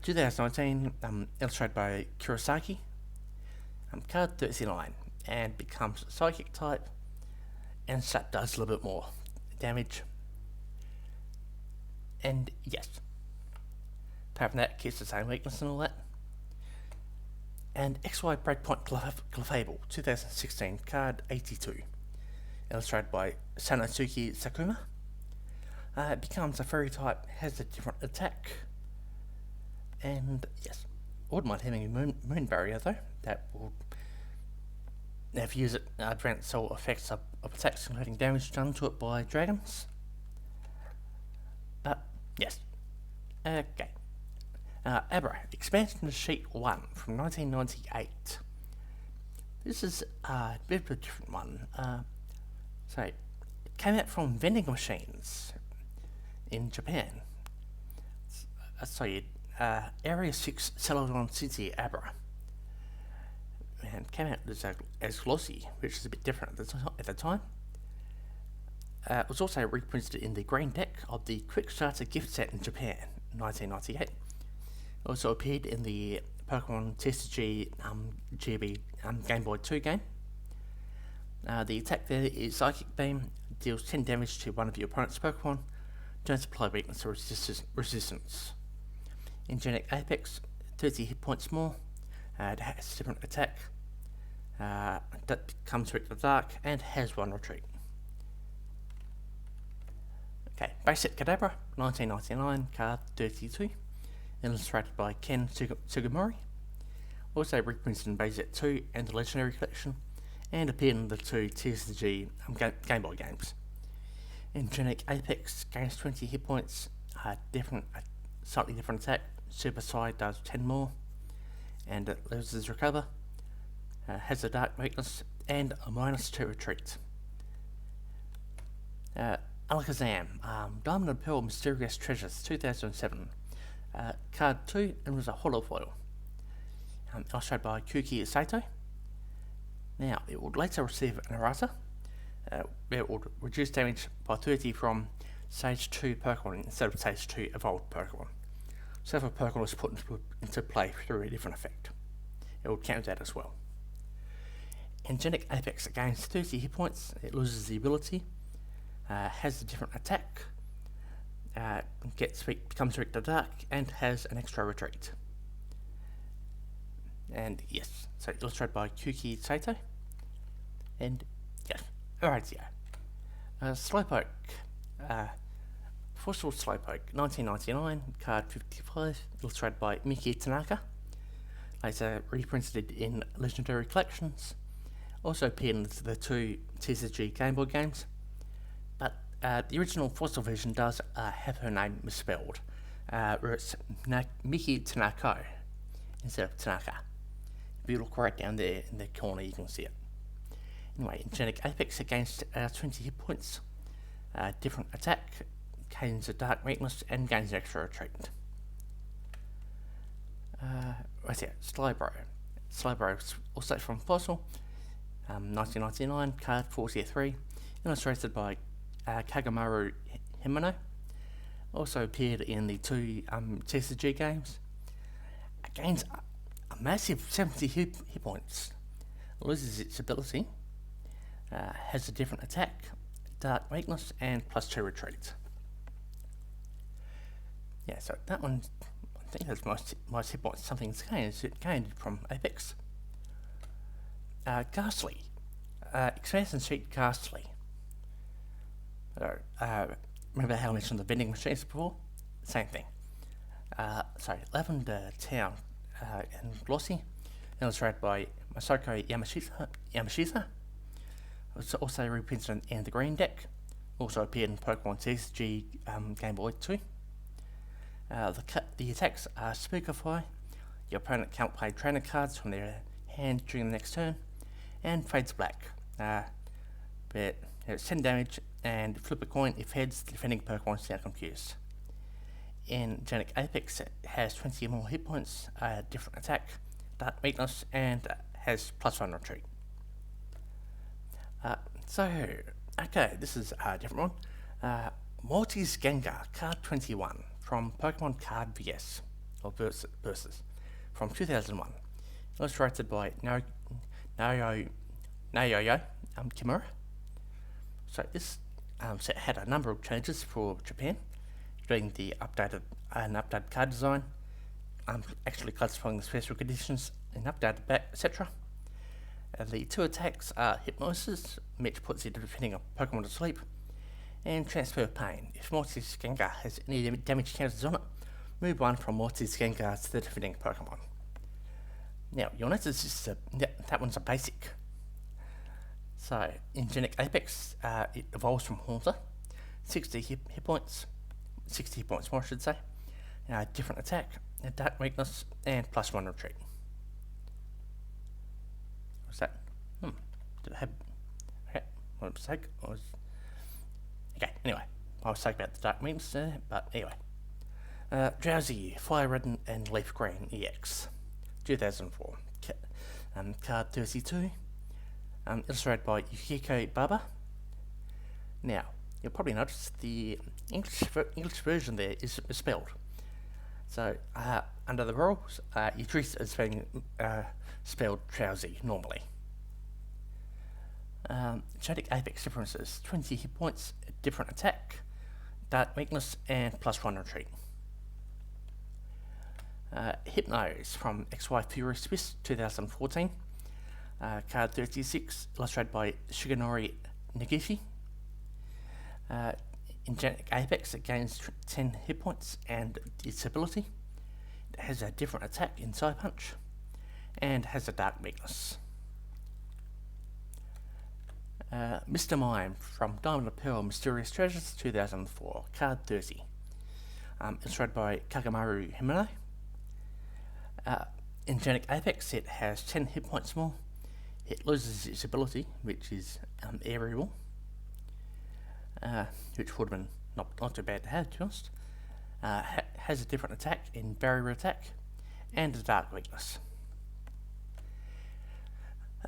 2019, illustrated by Kurosaki. Card 39, and becomes Psychic type, and that does a little bit more damage. And yes, apart from that, keeps the same weakness and all that. And XY Breakpoint Clefable, 2016, card 82, illustrated by Sanosuke Sakuma. It becomes a fairy type, has a different attack. And yes, wouldn't mind having a moon barrier though. That will, if you use it, grants all effects of attacks, including damage done to it by dragons. Yes. Okay. Abra, expansion to Sheet 1 from 1998. This is a bit of a different one. So, it came out from vending machines in Japan. Area 6 Celadon City Abra. And came out as glossy, which is a bit different at the time. It was also reprinted in the green deck of the Quick Starter gift set in Japan, 1998. It also appeared in the Pokemon TCG Game Boy 2 game. The attack there is Psychic Beam, deals 10 damage to one of your opponent's Pokemon, don't apply weakness or resistance. In Genetic Apex, 30 hit points more, it has a different attack, that comes with the dark, and has 1 retreat. Okay, Base Set Kadabra, 1999, card 32, illustrated by Ken Sugimori. Also reprinted in Base Set 2 and the Legendary Collection, and appeared in the 2 TCG Game Boy games. In Genetic Apex, gains 20 hit points, slightly different attack. Super Psy does 10 more, and it loses recover. Has a dark weakness and a -2 retreat. Alakazam, Diamond and Pearl Mysterious Treasures 2007. Card 2, and was a holo foil. Illustrated by Kuki Sato. Now, it would later receive an errata. It would reduce damage by 30 from Stage 2 Pokemon instead of Stage 2 Evolved Pokemon. So if a Pokemon was put into play through a different effect, it would count that as well. Angelic Apex gains 30 hit points, it loses the ability, has a different attack, becomes weak to dark, and has an extra retreat. And yes, so illustrated by Kuki Sato. And yes, alright, yeah. Slowpoke, Fossil Slowpoke, 1999, card 55, illustrated by Miki Tanaka. Later reprinted in Legendary Collections. Also appeared in the 2 TCG Game Boy games. But the original Fossil version does have her name misspelled, where it's Miki Tanako instead of Tanaka. If you look right down there in the corner, you can see it. Anyway, Angelic Apex against 20 hit points. Different attack, gains a dark weakness, and gains an extra retreat. Right here, Slowbro. Slowbro is also from Fossil, 1999, card 43, illustrated by Kagamaru Himeno. Also appeared in the 2 TCG games. Gains a massive 70 hit points. Loses its ability. Has a different attack, dark weakness, and +2 retreat. Yeah, so that one, I think that's most hit points something's gained from Apex. Ghastly. Expansion Sheet Ghastly. Remember how I mentioned the vending machines before? Same thing. Lavender Town and Glossy, illustrated by Masako Yamashita. It's also reprinted in the green deck. Also appeared in Pokemon TCG Game Boy 2. The attacks are Spookify. Your opponent can't play trainer cards from their hand during the next turn, and Fades Black. But it's 10 damage, and flip a coin if heads, the defending Pokemon sound confused. Angelic Apex has 20 more hit points, different attack, dark weakness, and has +1 retreat. Okay, this is a different one. Morty's Gengar, card 21, from Pokemon Card VS, or Versus, from 2001. Illustrated by Naoyo Kimura. So this set had a number of changes for Japan, including the updated card design, actually classifying the special conditions in updated back, etc. The 2 attacks are Hypnosis, which puts the defending Pokemon to sleep, and Transfer Pain. If Morty's Gengar has any damage counters on it, move 1 from Morty's Gengar to the defending Pokemon. Now, you'll notice that one's a basic. So, in Angelic Apex, it evolves from Haunter, 60 hit points more I should say, different attack, dark weakness, and +1 retreat. What's that? Did I have... Okay, what mistake? Okay, anyway, I was talking about the dark weakness there, but anyway. Drowsy, Fire Red and Leaf Green EX, 2004. Card 32. Illustrated by Yukiko Baba. Now, you'll probably notice the English version there is misspelled. So, under the rules, you treat it as being spelled Drowsy normally. Angelic Apex differences: 20 hit points, different attack, dark weakness, and +1 retreat. Hypnose from XY Fury Swiss 2014. Card 36, illustrated by Shigenori Negishi. Angelic Apex, it gains 10 hit points and its ability. It has a different attack in Psy Punch, and has a dark weakness. Mr. Mime from Diamond and Pearl Mysterious Treasures 2004, card 30. illustrated by Kagamaru Himeno. In Genic Apex, it has 10 hit points more. It loses its ability, which is aerial, which would have been not too bad to have, to be honest. Has a different attack in barrier attack, and a dark weakness.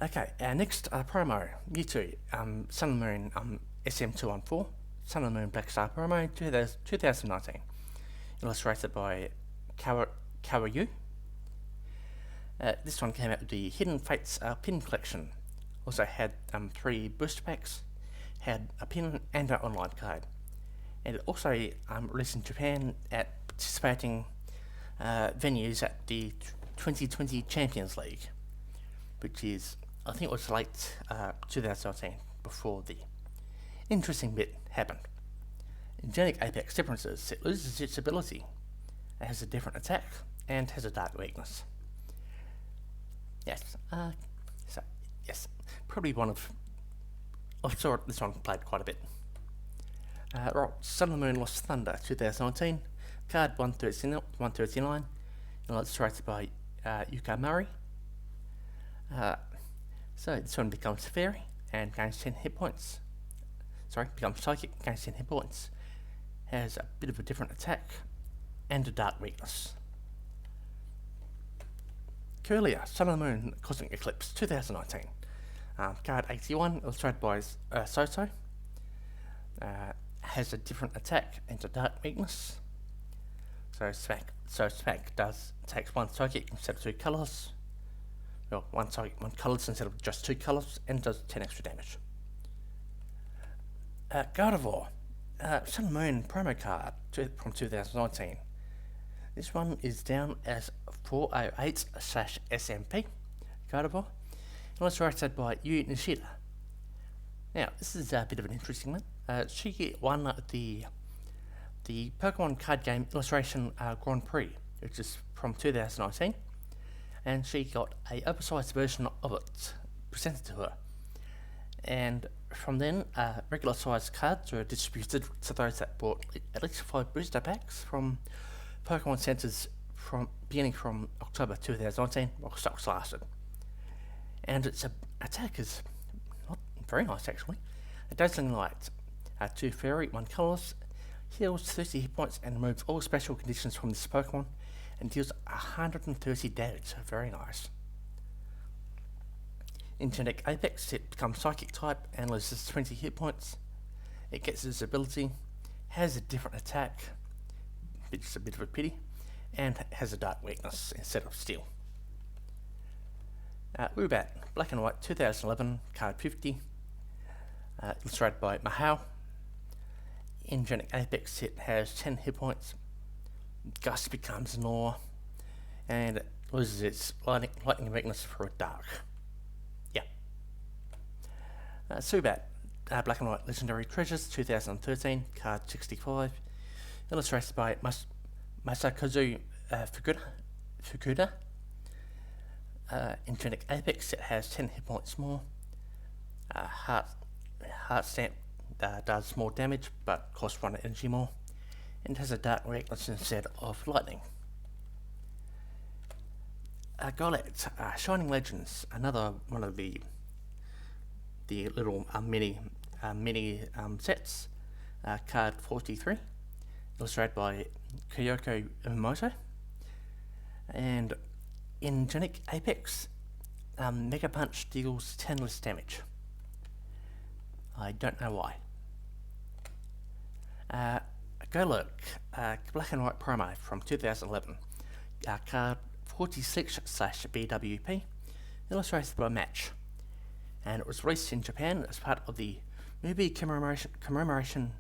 Okay, our next promo, Mewtwo, Sun and Moon SM214, Sun and Moon Black Star promo 2019, illustrated by Kawayu. This one came out with the Hidden Fates pin collection. Also had 3 booster packs, had a pin and an online card. And it also released in Japan at participating venues at the 2020 Champions League, which is, I think it was late 2019, before the interesting bit happened. In Genic Apex differences, it loses its ability. It has a different attack and has a dark weakness. Yes, probably one of... I saw this one played quite a bit. Right, Sun and Moon Lost Thunder 2019, card 139, illustrated by Yuka Murray. So this one becomes Fairy and gains 10 hit points. Becomes Psychic, gains 10 hit points. Has a bit of a different attack and a dark weakness. Kirlia, Sun and Moon Cosmic Eclipse 2019, card 81, illustrated by Soto. Has a different attack and a dark weakness. So Smack takes 1 Psychic instead of 2 colours. Well, 1 Psychic, 1 colours instead of just 2 colours, and does 10 extra damage. Gardevoir, Sun and Moon promo card from 2019. This one is down as 408/SMP, Gardevoir, illustrated by Yu Nishida. Now, this is a bit of an interesting one. She won the Pokemon card game illustration Grand Prix, which is from 2019, and she got a oversized version of it presented to her. And from then, regular sized cards were distributed to those that bought at least 5 booster packs from Pokemon centres beginning from October 2019, while stocks lasted. And its attack is not very nice, actually. A Dazzling Light, 2 Fairy, 1 colours, heals 30 hit points and removes all special conditions from this Pokemon, and deals 130 damage. Very nice. In Genic Apex, it becomes Psychic type and loses 20 hit points. It gets its ability, has a different attack, which is a bit of a pity, and has a dark weakness instead of steel. Woobat, Black and White 2011, card 50, illustrated by Mahao. In Genic Apex, it has 10 hit points. Gust becomes Gnaw, and it loses its lightning weakness for a dark. Yeah. Subat, Black and White Legendary Treasures 2013, card 65, illustrated by Masakazu Fukuda. In Genic Apex, it has 10 hit points more. Heart Stamp does more damage, but costs 1 energy more, and has a dark weakness instead of lightning. Golett, Shining Legends, another one of the little mini sets, card 43, illustrated by Kyoko Uemoto. And in Genic Apex, Mega Punch deals 10 less damage. I don't know why. Golurk, Black and White promo from 2011, card 46/BWP, illustrated by Match, and it was released in Japan as part of the movie commemoration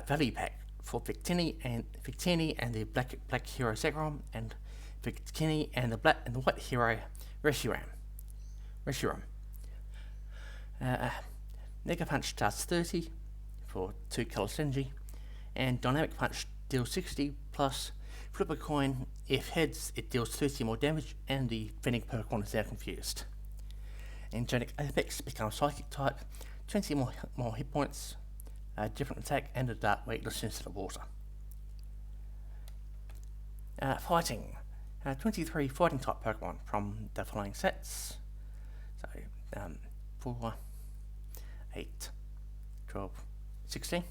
value pack for Victini and the Black Hero Zekrom, and Victini and the White Hero Reshiram. Mega Punch does 30 for 2 colour synergy, and Dynamic Punch deals 60 plus flip a coin. If heads, it deals 30 more damage, and the Fennec Pokemon is now confused. And Genic Apex becomes Psychic type, 20 more hit points, a different attack, and a dark weakness instead of water. Fighting. 23 fighting type Pokemon from the following sets. So, 4, 8, 12, 16.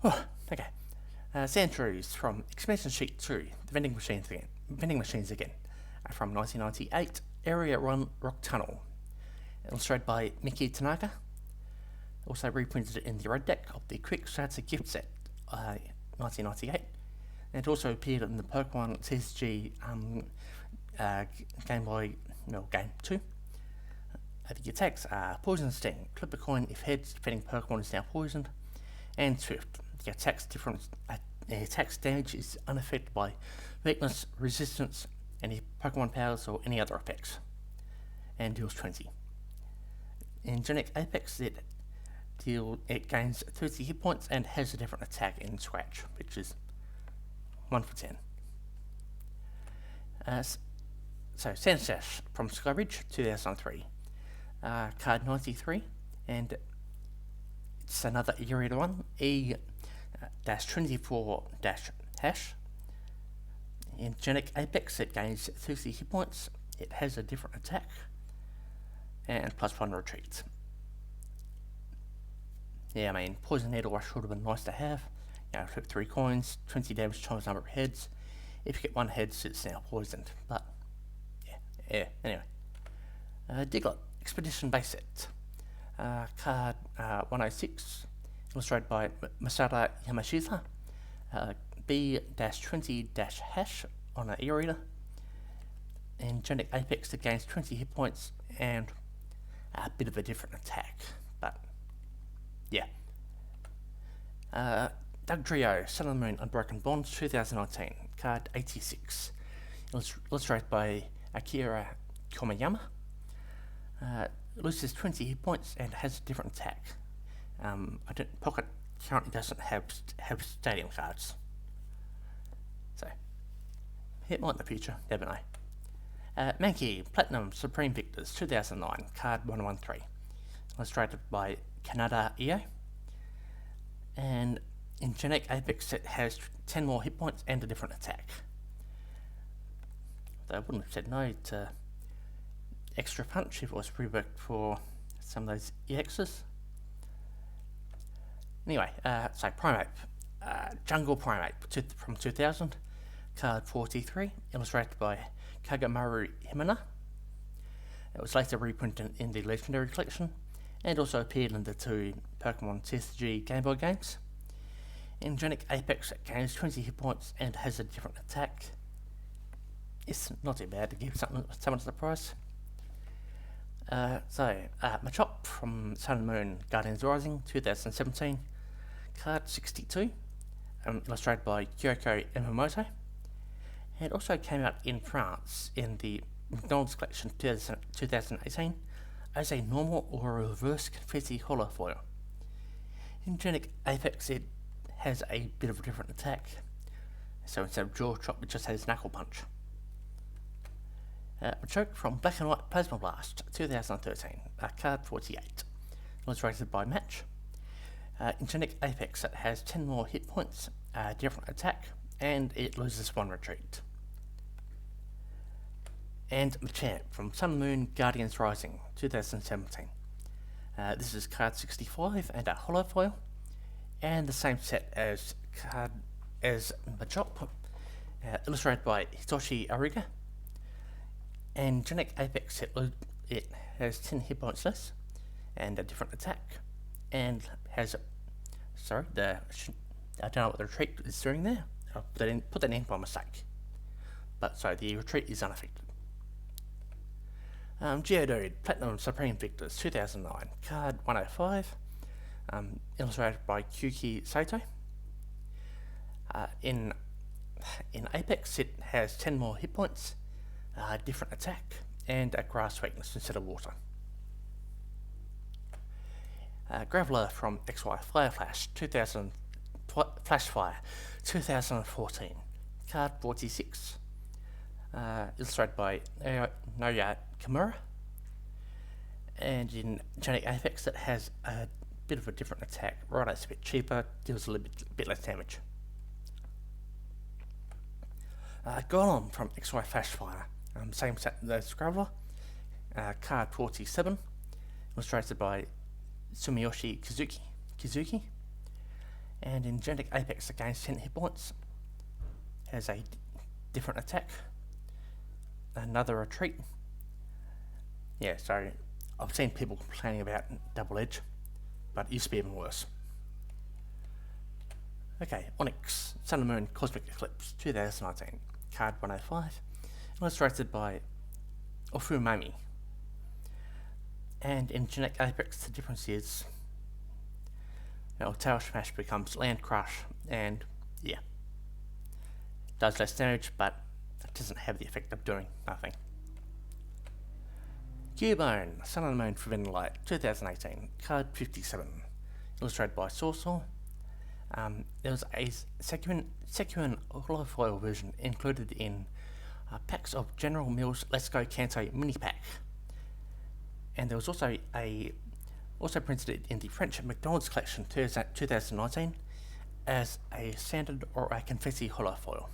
Oh, okay. Sandshrews from Expansion Sheet 2, the vending machines again, from 1998, Area 1 Rock Tunnel, illustrated by Miki Tanaka, also reprinted in the red deck of the Quick Starter gift set, 1998, and it also appeared in the Pokemon TCG Game Boy, Game 2. The attacks are Poison Sting, flip a coin if heads, defending Pokemon is now poisoned, and Swift. The attack's damage is unaffected by weakness, resistance, any Pokemon powers, or any other effects, and deals 20. In Genic Apex, it gains 30 hit points and has a different attack in Scratch, which is 1 for 10. So Sandslash from Skybridge, 2003. Card 93, and it's another Area 1, E-24-#. In Genic Apex, it gains 30 hit points, it has a different attack, and +1 retreat. Yeah, I mean, Poison Needle Rush would have been nice to have. Flip 3 coins, 20 damage times number of heads. If you get 1 head, it's now poisoned, but yeah, anyway. Diglett, Expedition Base Set. Card 106, illustrated by Masada Yamashita. B-20-# on an E-Reader. In Genic Apex, it gains 20 hit points and a bit of a different attack, but yeah. Dugtrio, Sun and Moon, Unbroken Bonds, 2019, card 86, illustrated by Akira Komayama. Loses 20 hit points and has a different attack. Pocket currently doesn't have stadium cards, so it might in the future, never know. Mankey, Platinum Supreme Victors, 2009, card 113, illustrated by Kanada EO. And in Genic Apex, it has 10 more hit points and a different attack. Though I wouldn't have said no to extra punch if it was reworked for some of those EXs. Anyway, so Primeape, Jungle Primeape from 2000, card 43, illustrated by Kagamaru Himina. It was later reprinted in the Legendary Collection and also appeared in the 2 Pokemon TCG Game Boy games. In Genic Apex, it gains 20 hit points and has a different attack. It's not too bad to give someone the price. Machop from Sun and Moon Guardians Rising, 2017, card 62, illustrated by Kyoko Imamoto. It also came out in France in the McDonald's Collection 2018 as a normal or a reverse confetti holo foil. In Genic Apex, it has a bit of a different attack, so instead of Jaw Chop, it just has Knuckle Punch. Machoke from Black and White Plasma Blast, 2013, card 48, illustrated by Match. In Genic Apex, it has 10 more hit points, a different attack, and it loses 1 retreat. And Machamp from Sun and Moon Guardians Rising, 2017. This is card 65 and a holo foil, and the same set as Machop, illustrated by Hitoshi Ariga. And Genic Apex, it has 10 hit points less and a different attack, and has I don't know what the retreat is doing there. I put that in by mistake, but so the retreat is unaffected. Geodude, Platinum Supreme Victors, 2009, card 105, illustrated by Kyuki Sato. In Apex, it has 10 more hit points, a different attack, and a grass weakness instead of water. Graveler from XY Fireflash, Flashfire, 2014, card 46, illustrated by Noya Kimura. And in Genic Apex, it has a bit of a different attack. Right, it's a bit cheaper, deals a bit less damage. Golem from XY Flashfire, same set as Graveler, card 47, illustrated by Sumiyoshi Kizuki, and in Genetic Apex against 10 hit points, has a different attack, another retreat. Yeah, so I've seen people complaining about Double Edge, but it used to be even worse. Okay, Onyx, Sun and Moon Cosmic Eclipse 2019, card 105, illustrated by Ofumami. And in Genetic Apex, the difference is, Tower Smash becomes Land Crush, and yeah, does less damage, but it doesn't have the effect of doing nothing. Cubone, Sun and Moon Forbidden Light 2018, card 57, illustrated by Sorcerer. There was a Sequin holofoil version included in packs of General Mills Let's Go Kanto mini pack, and there was also printed in the French McDonald's collection 2019 as a standard or a confetti holofoil.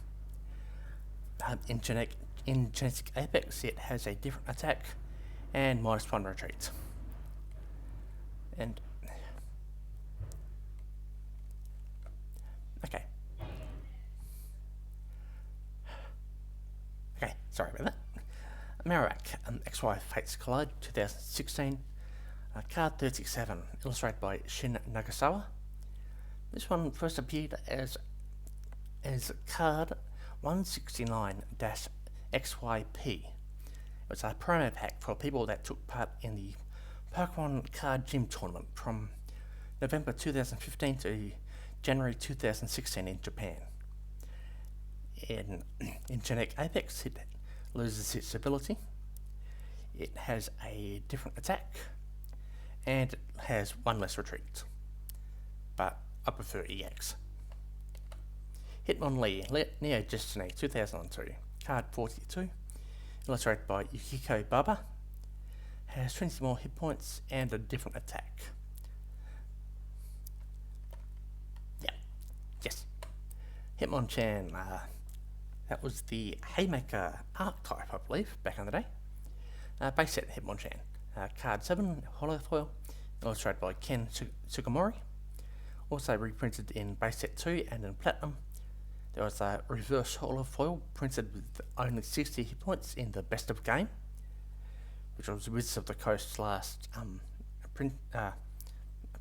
In Genetic Apex, it has a different attack and -1 retreat. And okay, sorry about that. Marowak, XY Fates Collide 2016, card 37, illustrated by Shin Nagasawa. This one first appeared as card 169-XYP. It was a promo pack for people that took part in the Pokemon Card Gym Tournament from November 2015 to January 2016 in Japan. In Genetic Apex, it loses its ability. It has a different attack, and it has one less retreat. But I prefer EX. Hitmonlee, Neo Destiny 2002, card 42, illustrated by Yukiko Baba, has 20 more hit points and a different attack. Yeah, yes. Hitmonchan, that was the Haymaker archetype, I believe, back in the day. Base set Hitmonchan, card 7, holofoil, illustrated by Ken Sugimori. Also reprinted in base set 2 and in platinum. There was a reverse holofoil printed with only 60 hit points in the best of game, which was Wizards of the Coast's last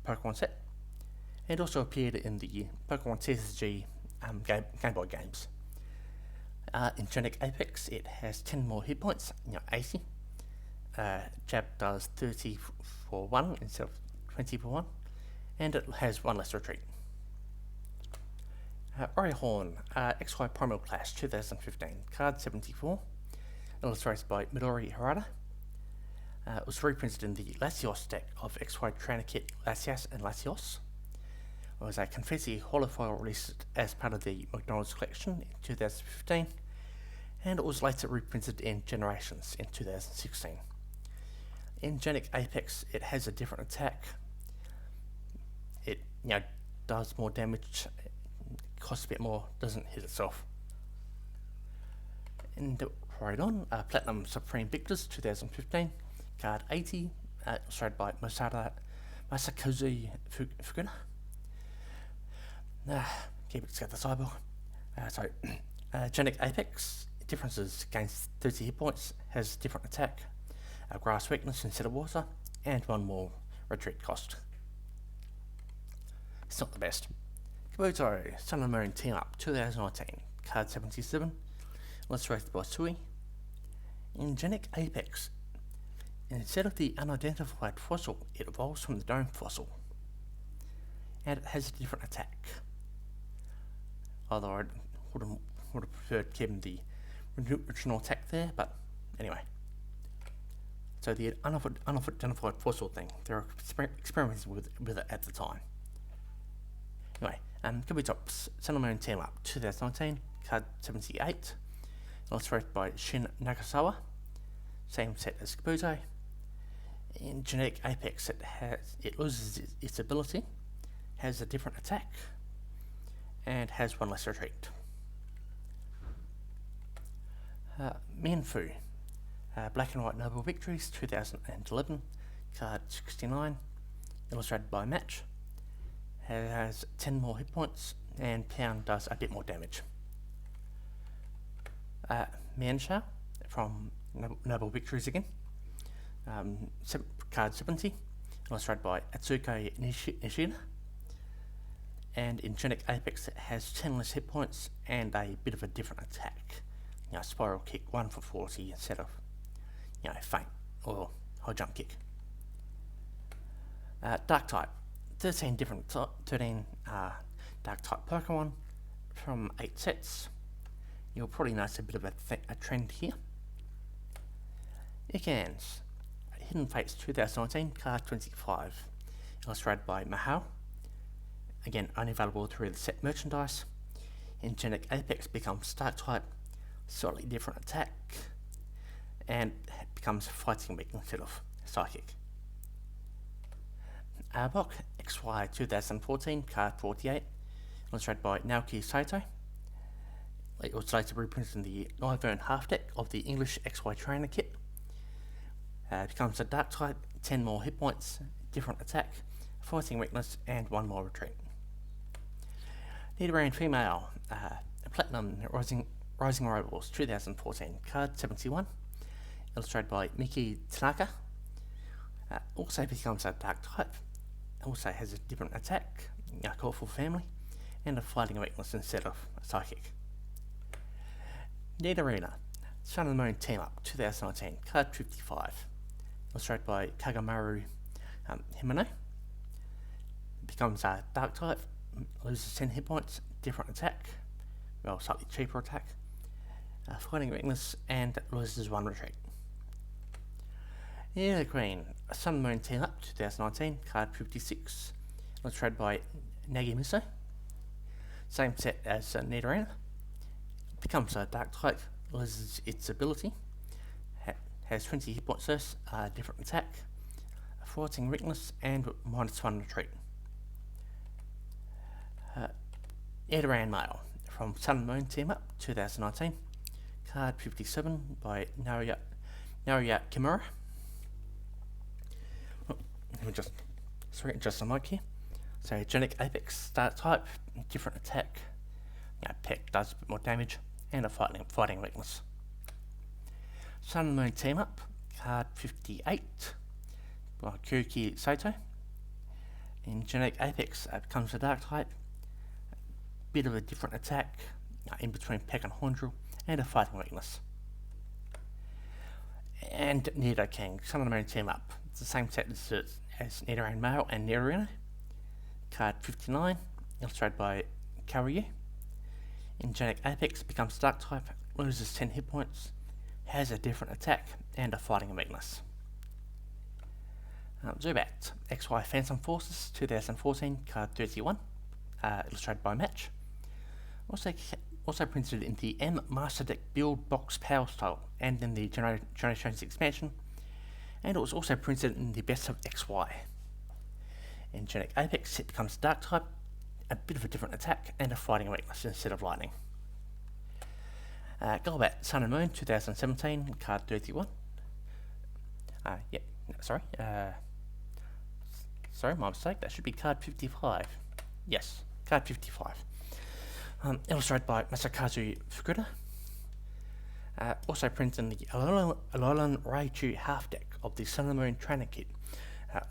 Pokemon set, and also appeared in the Pokemon TCG Game Boy games. In Genetic Apex, it has 10 more hit points, 80. Jab does 30 for 1 instead of 20 for 1, and it has one less retreat. Orihorn, XY Primal Clash 2015, card 74, illustrated by Midori Harada. It was reprinted in the Latios deck of XY Trainer Kit Latias and Latios. It was a confetti holofoil released as part of the McDonald's collection in 2015, and it was later reprinted in Generations in 2016. In Genetic Apex, it has a different attack. It does more damage, costs a bit more, doesn't hit itself. And right on, Platinum Supreme Victors 2015, card 80, illustrated by Masakazu Fukuna. Keep it together, Cyborg. Genetic Apex, differences against 30 hit points, has different attack, grass weakness instead of water, and one more retreat cost. It's not the best. Kabuto, Sun and Moon Team Up 2019, card 77, illustrated by Sui. In Genetic Apex, instead of the unidentified fossil, it evolves from the dome fossil, and it has a different attack. Although I would have preferred keeping the original attack there, but anyway. So the unidentified fossil thing, they were experimenting with it at the time. Anyway, Kabutops, Sun and Moon Team Up 2019, card 78, illustrated by Shin Nagasawa, same set as Kabuto. In Genetic Apex, it loses its ability, has a different attack, and has one less retreat. Mianfu, Black and White Noble Victories 2011, card 69, illustrated by Match. It has 10 more hit points, and Pound does a bit more damage. Miansha from Noble Victories again, card 70, illustrated by Atsuko Nishida. And in Genetic Apex, it has 10 less hit points and a bit of a different attack. Spiral Kick 1 for 40 instead of, Feint or High Jump Kick. Dark type, 13 Dark type Pokemon from 8 sets. You'll probably notice a bit of a trend here. Ikans, Hidden Fates 2019, card 25, illustrated by Mahal. Again, only available through the set merchandise. In Genetic Apex becomes Dark type, slightly different attack, and it becomes Fighting Weak instead of Psychic. Arbok XY 2014, card 48, illustrated by Naoki Sato. It was later reprinted in the Nivern half deck of the English XY Trainer kit. It becomes a Dark type, 10 more hit points, different attack, fighting weakness, and 1 more retreat. Nidoran Female, Platinum Rising Rivals 2014, card 71, illustrated by Miki Tanaka. Also becomes a Dark type, also has a different attack, a Call Family, and a fighting weakness instead of a Psychic. Nidorina, Sun and Moon Team Up 2019, card 55, illustrated by Kagamaru Himeno. Becomes a Dark type, loses 10 hit points, different attack, slightly cheaper attack, fighting weakness, and loses 1 retreat. Nidoqueen, Sun and Moon Team Up 2019, card 56, illustrated by Nagimiso. Same set as Nidorina. Becomes a Dark type, loses its ability, has 20 hit points less, different attack, fighting weakness, and -1 retreat. Nidoran Male from Sun and Moon Team Up 2019, card 57 by Naruya Kimura. Let me just adjust the mic here. So Genetic Apex Dark type, different attack, Peck does a bit more damage, and a fighting weakness. Sun and Moon Team Up, card 58 by Kyuki Sato. In Genetic Apex, it becomes a Dark type, bit of a different attack, in between Peck and Horndrill, and a fighting weakness. And Nidoking, Sun and Moon Team Up, it's the same set as Nidoran Male and Nidorina. Card 59, illustrated by Karyu. In Genetic Apex, becomes Dark type, loses 10 hit points, has a different attack, and a fighting weakness. Zubat, XY Phantom Forces 2014, card 31, illustrated by Match. Also printed in the M Master Deck Build Box Power Style and in the Generations expansion, and it was also printed in the Best of XY. In Genetic Apex, it becomes Dark type, a bit of a different attack, and a fighting weakness instead of lightning. Golbat Sun and Moon 2017, card 31. Sorry, my mistake. That should be card 55. Yes, card 55. Illustrated by Masakazu Fukuda. Also printed in the Alolan Raichu half deck of the Sun and Moon Trainer kit.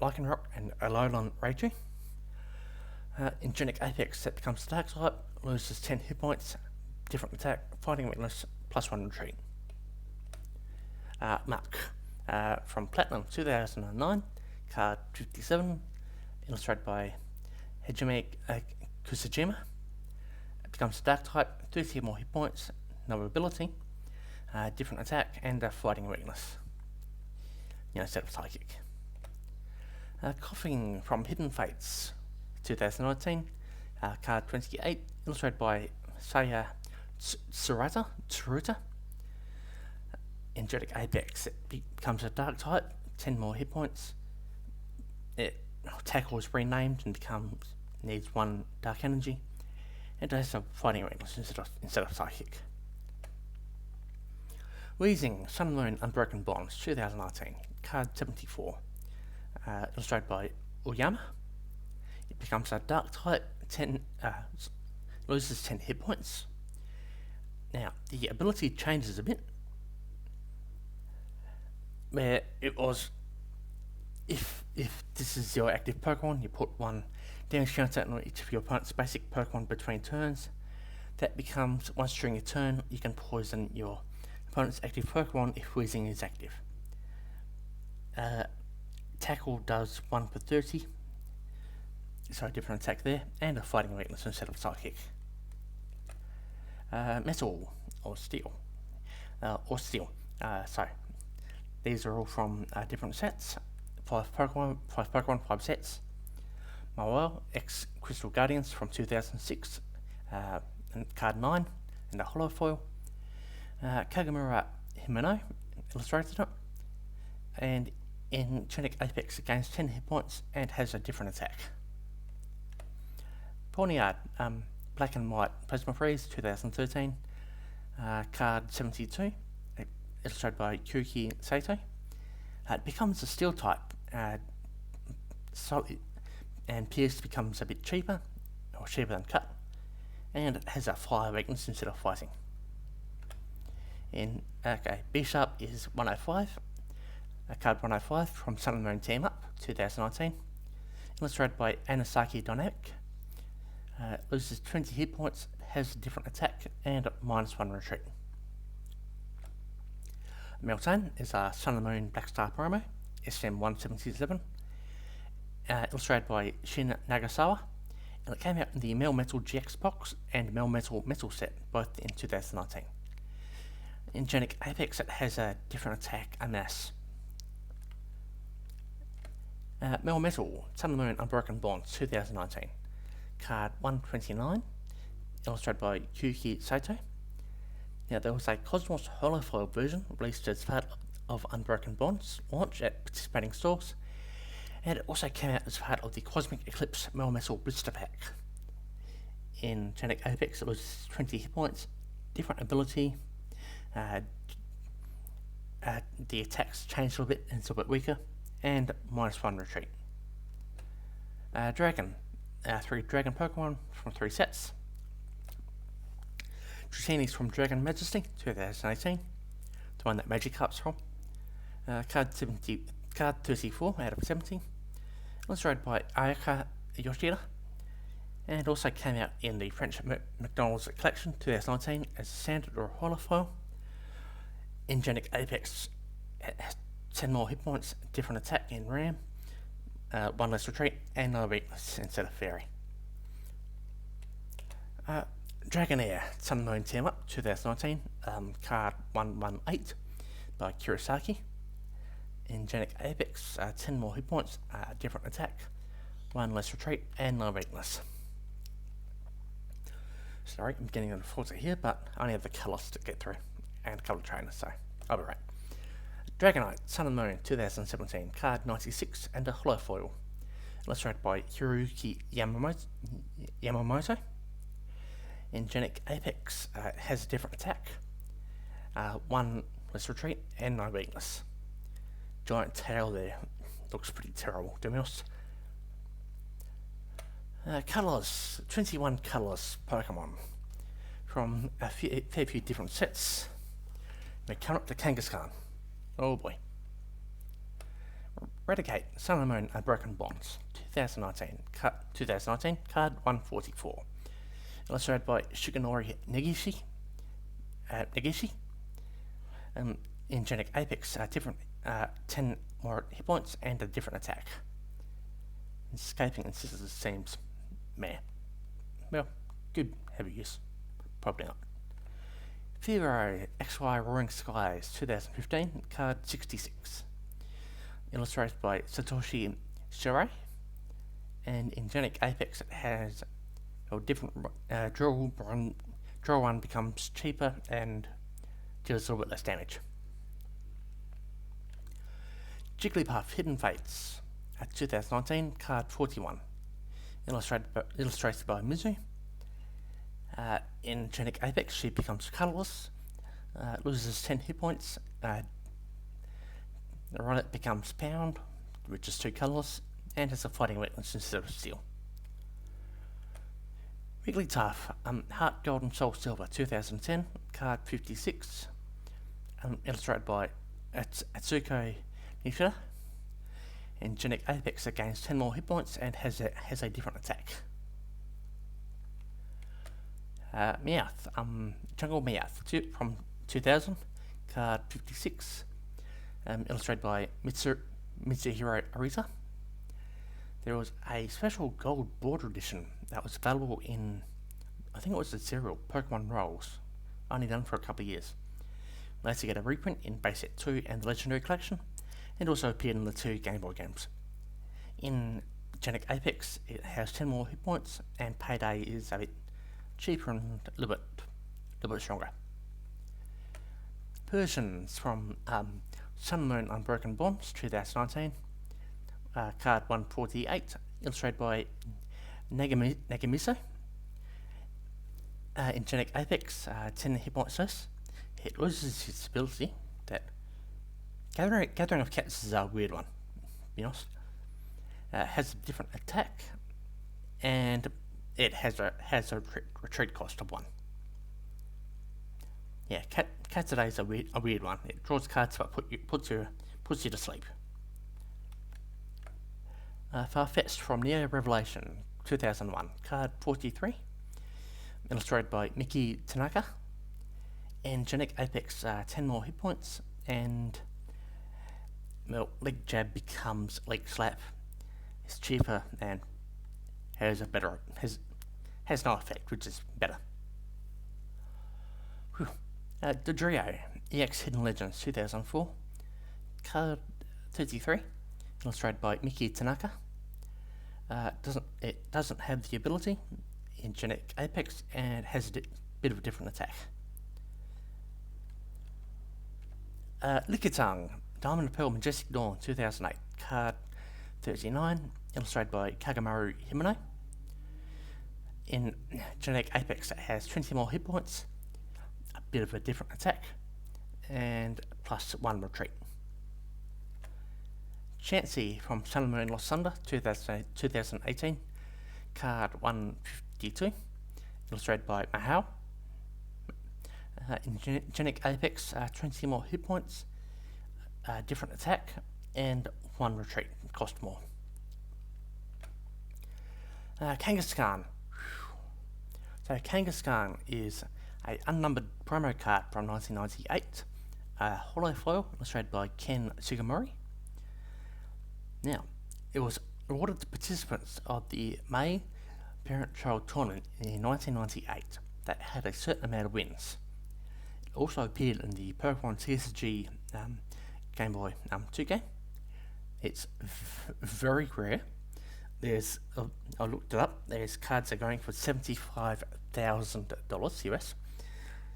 Lycanroc and Alolan Raichu. In Genetic Apex, that becomes Dark type, loses 10 hit points, different attack, fighting weakness, +1 retreat. Muck from Platinum 2009, card 57, illustrated by Hajime Kusajima. It becomes Dark type, 30 more hit points, no ability, different attack, and a fighting weakness. Instead of Psychic. Coughing from Hidden Fates 2019, card 28, illustrated by Saya Tsuruta. In Genetic Apex, it becomes a Dark type, 10 more hit points. Tackle is renamed and needs 1 Dark Energy. It has a fighting weakness instead of Psychic. Weezing, Sun Moon Unbroken Bonds, 2019, card 74. Illustrated by Uyama. It becomes a dark type, loses 10 hit points. Now, the ability changes a bit, where it was, if this is your active Pokemon, you put 1 damage counter on each of your opponent's basic Pokemon between turns. That becomes, once during your turn, you can poison your opponent's active Pokemon if Weezing is active. Tackle does 1 per 30, so a different attack there, and a fighting weakness instead of psychic. Metal or steel, sorry. These are all from different sets. 5 Pokemon, 5 sets. Mawile X Crystal Guardians from 2006, and card 9, and a holo foil. Kagamura Himeno, illustrated it, and in Genetic Apex it gains 10 hit points and has a different attack. Pawniard, Black and White Plasma Freeze, 2013, card 72, illustrated by Kyuki Sato. It becomes a steel type, and Pierce becomes a bit cheaper, or cheaper than Cut, and it has a fire weakness instead of fighting. B-Sharp is 105, card 105 from Sun and Moon Team Up, 2019, illustrated by Anasaki Dynamic. Loses 20 hit points, has a different attack, and -1 retreat. Meltan is a Sun and Moon Black Star promo, SM177, illustrated by Shin Nagasawa, and it came out in the Melmetal GX box and Melmetal Metal set, both in 2019. In Genetic Apex it has a different attack, a mass. Melmetal, Sun and Moon Unbroken Bonds, 2019, card 129, illustrated by Kyuki Sato. Now, there was a Cosmos Holofoil version released as part of Unbroken Bonds launch at participating stores, and it also came out as part of the Cosmic Eclipse Melmetal Blister Pack. In Genetic Apex it was 20 hit points, different ability, the attacks changed a little bit and it's a bit weaker, and -1 retreat. Dragon, 3 Dragon Pokemon from 3 sets. Dratini's from Dragon Majesty, 2018, the one that Magikarp's from. Card 34 out of 70, illustrated by Ayaka Yoshida, and also came out in the French McDonald's collection, 2019, as a standard or holofoil. In Genetic Apex, it has 10 more hit points, different attack in RAM, 1 less retreat, and no weakness instead of fairy. Dragonair, Sun and Moon Team Up, 2019, card 118 by Kurosaki. In Genetic Apex, 10 more hit points, different attack, 1 less retreat, and no weakness. Sorry, I'm getting a fault here, but I only have the colours to get through, and a couple of trainers, so I'll be right. Dragonite, Sun and Moon, 2017, card 96, and a holofoil, illustrated by Hiroki Yamamoto. In Genetic Apex, it has a different attack, 1 less retreat, and no weakness. Giant tail there, looks pretty terrible, to be honest. Colours, 21 colours Pokemon from a fair few different sets. They come up to Kangaskhan. Oh boy. Raticate, Sun and Moon Unbroken Bonds, 2019, card 144. Illustrated by Shigenori Negishi. In Genetic Apex, different 10 more hit points and a different attack. Escaping and Scissors seems meh. Well, good heavy use. Probably not. Firo XY Roaring Skies, 2015, card 66. Illustrated by Satoshi Shirai. And in Genetic Apex it has a different draw one becomes cheaper and deals a little bit less damage. Jigglypuff Hidden Fates, 2019, card 41. Illustrated by Mizu. In Genetic Apex she becomes colourless, Loses 10 hit points. Right, it becomes Pound, which is 2 colourless, and has a fighting weakness instead of Steel. Wigglytuff, Heart Gold and Soul Silver 2010, card 56, illustrated by Atsuko Nishida. And Genetic Apex gains 10 more hit points and has a different attack. Meowth, Jungle Meowth from 2000, card 56, illustrated by Mitsuhiro Arita. There was a special gold border edition that was available in, I think it was the serial Pokemon Rolls, only done for a couple of years. Later get a reprint in Base Set 2 and the Legendary Collection, and also appeared in the 2 Game Boy games. In Genetic Apex, it has 10 more hit points, and Payday is a bit cheaper and a little bit stronger. Persians from Sun and Moon Unbroken Bonds 2019, card 148, illustrated by Nagamiso. In Genetic Apex, 10 hit points less. It loses its ability. That Gathering of Cats is a weird one, to be honest. Has a different attack, and it has a retreat cost of 1. Yeah, Cat Today is a weird one. It draws cards but puts you to sleep. Farfetch'd from Neo Revelation 2001, card 43, illustrated by Miki Tanaka. And Genetic Apex, 10 more hit points, and Leg Jab becomes Leg Slap. It's cheaper and has no effect, which is better. Dodrio EX Hidden Legends 2004, card 33, illustrated by Miki Tanaka. It doesn't have the ability in Genetic Apex and has a bit of a different attack. Lickitung Diamond and Pearl Majestic Dawn 2008, card 39, illustrated by Kagamaru Himeno. In Genetic Apex, it has 20 more hit points, a bit of a different attack, and plus 1 retreat. Chansey from Sun and Moon Lost Thunder 2018, card 152, illustrated by Mahao. In Genetic Apex, 20 more hit points, different attack, and 1 retreat, cost more. Kangaskhan. So Kangaskhan is a unnumbered promo card from 1998, holo foil, illustrated by Ken Sugimori. Now, it was awarded to participants of the May Parent-Child Tournament in 1998 that had a certain amount of wins. It also appeared in the Pokemon TCG Game Boy 2 game. It's very rare. I looked it up. There's cards that are going for $75,000 US.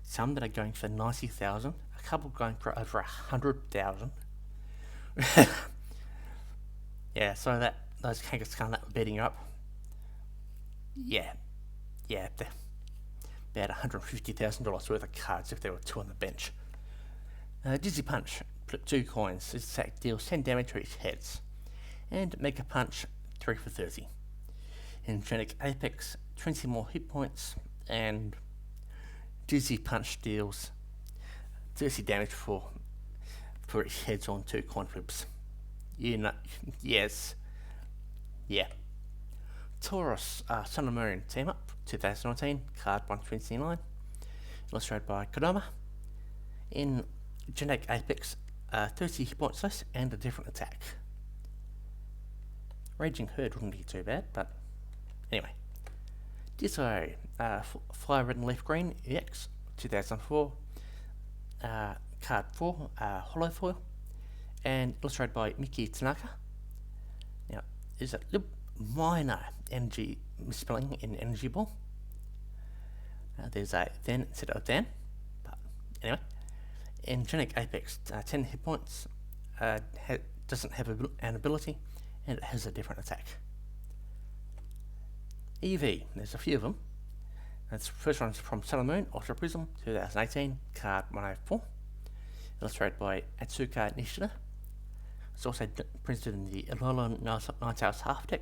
Some that are going for $90,000. A couple going for over $100,000. Yeah, so those Kangaskhan that were beating you up. Yeah, about $150,000 worth of cards if there were 2 on the bench. Dizzy Punch, flip 2 coins. This attack deals 10 damage to each heads. And Mega Punch, 3 for 30. In Genetic Apex, 20 more hit points, and Dizzy Punch deals 30 damage for each heads on 2 coin flips. Yes. Yeah. Taurus, Sun and Moon Team Up 2019, card 129, illustrated by Kodama. In Genetic Apex, 30 hit points less and a different attack. Raging Herd wouldn't be too bad, but anyway. Ditto, Fire Red and Leaf Green EX 2004, card 4, holo foil, and illustrated by Miki Tanaka. Now, there's a little minor energy misspelling in Energy Ball. There's a then instead of then, but anyway. In Genetic Apex, 10 hit points, doesn't have an ability, and it has a different attack. Eevee, there's a few of them. The first one's from Sun and Moon, Ultra Prism, 2018, card 104, illustrated by Atsuka Nishida. It's also printed in the Alolan Ninetales half deck.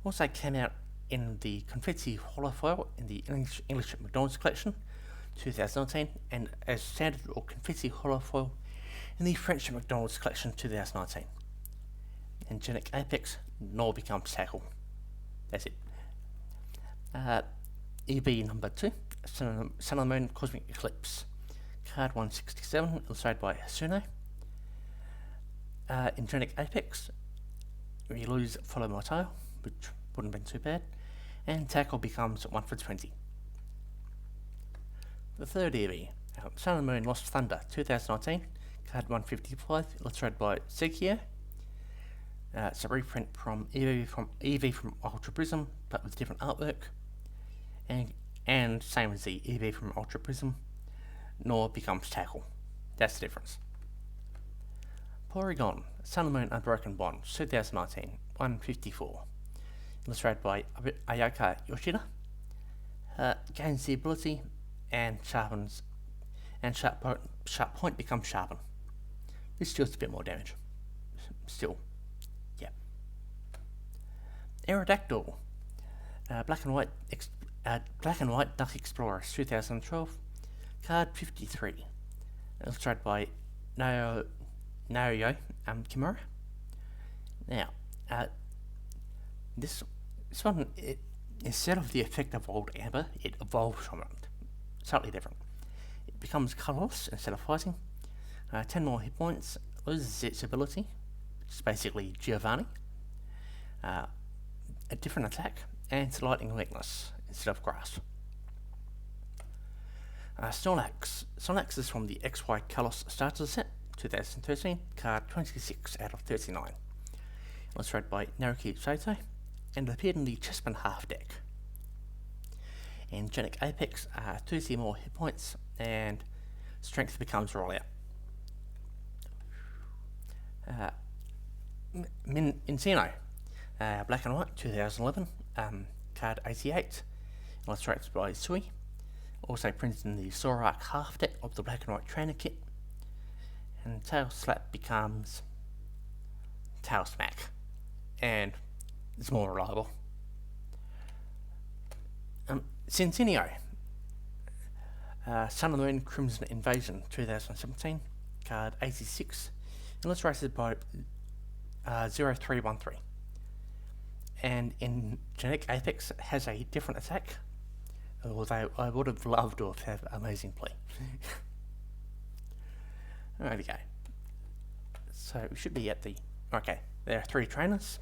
Also came out in the Confetti holofoil in the English McDonald's collection, 2019, and as standard or Confetti holofoil in the French McDonald's collection, 2019. And Genic Apex, Nor becomes Tackle. That's it. EB number 2, Sun and Moon Cosmic Eclipse. Card 167, illustrated by Hasuno. In Genic Apex, you lose Follow My Tail, which wouldn't have been too bad, and Tackle becomes 1 for 20. The third EV, Sun and Moon Lost Thunder, 2019, card 155, illustrated by Sekio. It's a reprint from EV from Ultra Prism, but with different artwork, and same as the EV from Ultra Prism, Nor becomes Tackle. That's the difference. Porygon, Sun and Moon Unbroken Bond, 2019, 154, illustrated by Ayaka Yoshida. Gains the ability and sharpens, and sharp point becomes sharpen. This deals a bit more damage. Still, yeah. Aerodactyl, Black and White Duck Explorers, 2012, card 53, illustrated by Naoyo Kimura. Now, this one, instead of the effect of Old Amber, it evolves from it. Slightly different. It becomes colourless instead of fighting. 10 more hit points, loses its ability, which is basically Giovanni. A different attack, and it's lightning weakness instead of grass. Snorlax. Snorlax is from the XY Kalos Starter Set, 2013, card 26 out of 39. Illustrated by Naruki Saito, and appeared in the Chessman half deck. In Genic Apex, 2 more hit points, and strength becomes roll out. Mincino, Black and White, 2011, card 88, illustrated by Sui. Also printed in the Zorak half deck of the Black and White trainer kit. And Tail Slap becomes Tail Smack, and it's more reliable. Centenio, Sun and Moon Crimson Invasion, 2017, card 86, illustrated by 0313. And in Genic Apex, it has a different attack, although I would have loved to have Amazing Play. There we go. So we should be at the... Okay, there are 3 trainers.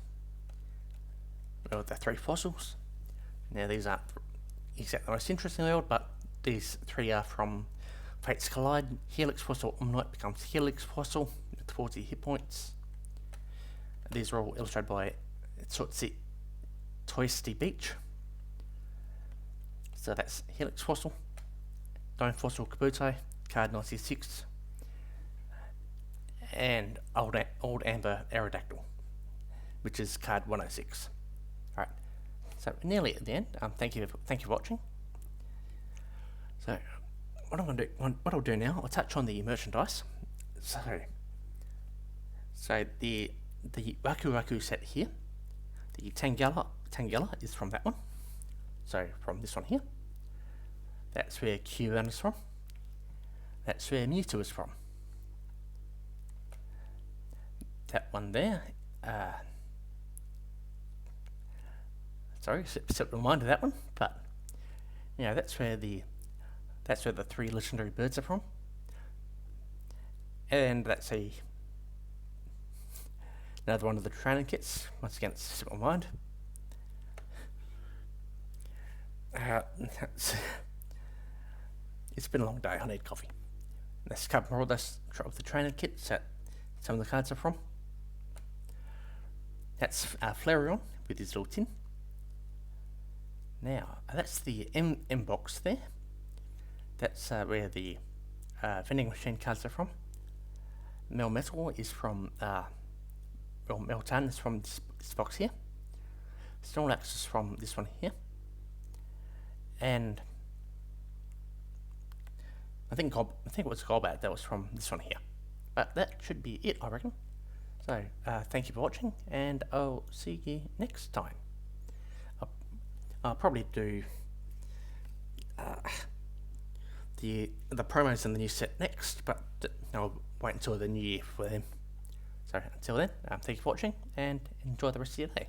Well, there are 3 fossils. Now these aren't exactly the most interesting in the world, but these 3 are from Fates Collide. Helix Fossil Omnite becomes Helix Fossil with 40 hit points. These are all illustrated by Toisty Beach. So that's Helix Fossil. Dome Fossil Kabuto, card 96. And Old Amber Aerodactyl, which is card 106. Alright, so nearly at the end. Thank you for watching. So what I'll do now, I'll touch on the merchandise. So the Waku Waku set here, the Tangela is from that one. So from this one here, that's where Q1 is from. That's where Mewtwo is from. That one there, sorry, set reminder that one, but yeah, that's where the 3 legendary birds are from, and that's another one of the training kits. Once again, it's set reminder. It's been a long day. I need coffee. Let's cover more of this of the training kits that some of the cards are from. That's Flareon with his little tin. Now, that's the M box there. That's where the vending machine cards are from. Melmetal is from, Meltan is from this box here. Snorlax is from this one here. And I think it was Golbat that was from this one here. But that should be it, I reckon. So, thank you for watching, and I'll see you next time. I'll probably do the promos in the new set next, but I'll wait until the new year for them. So until then, thank you for watching, and enjoy the rest of your day.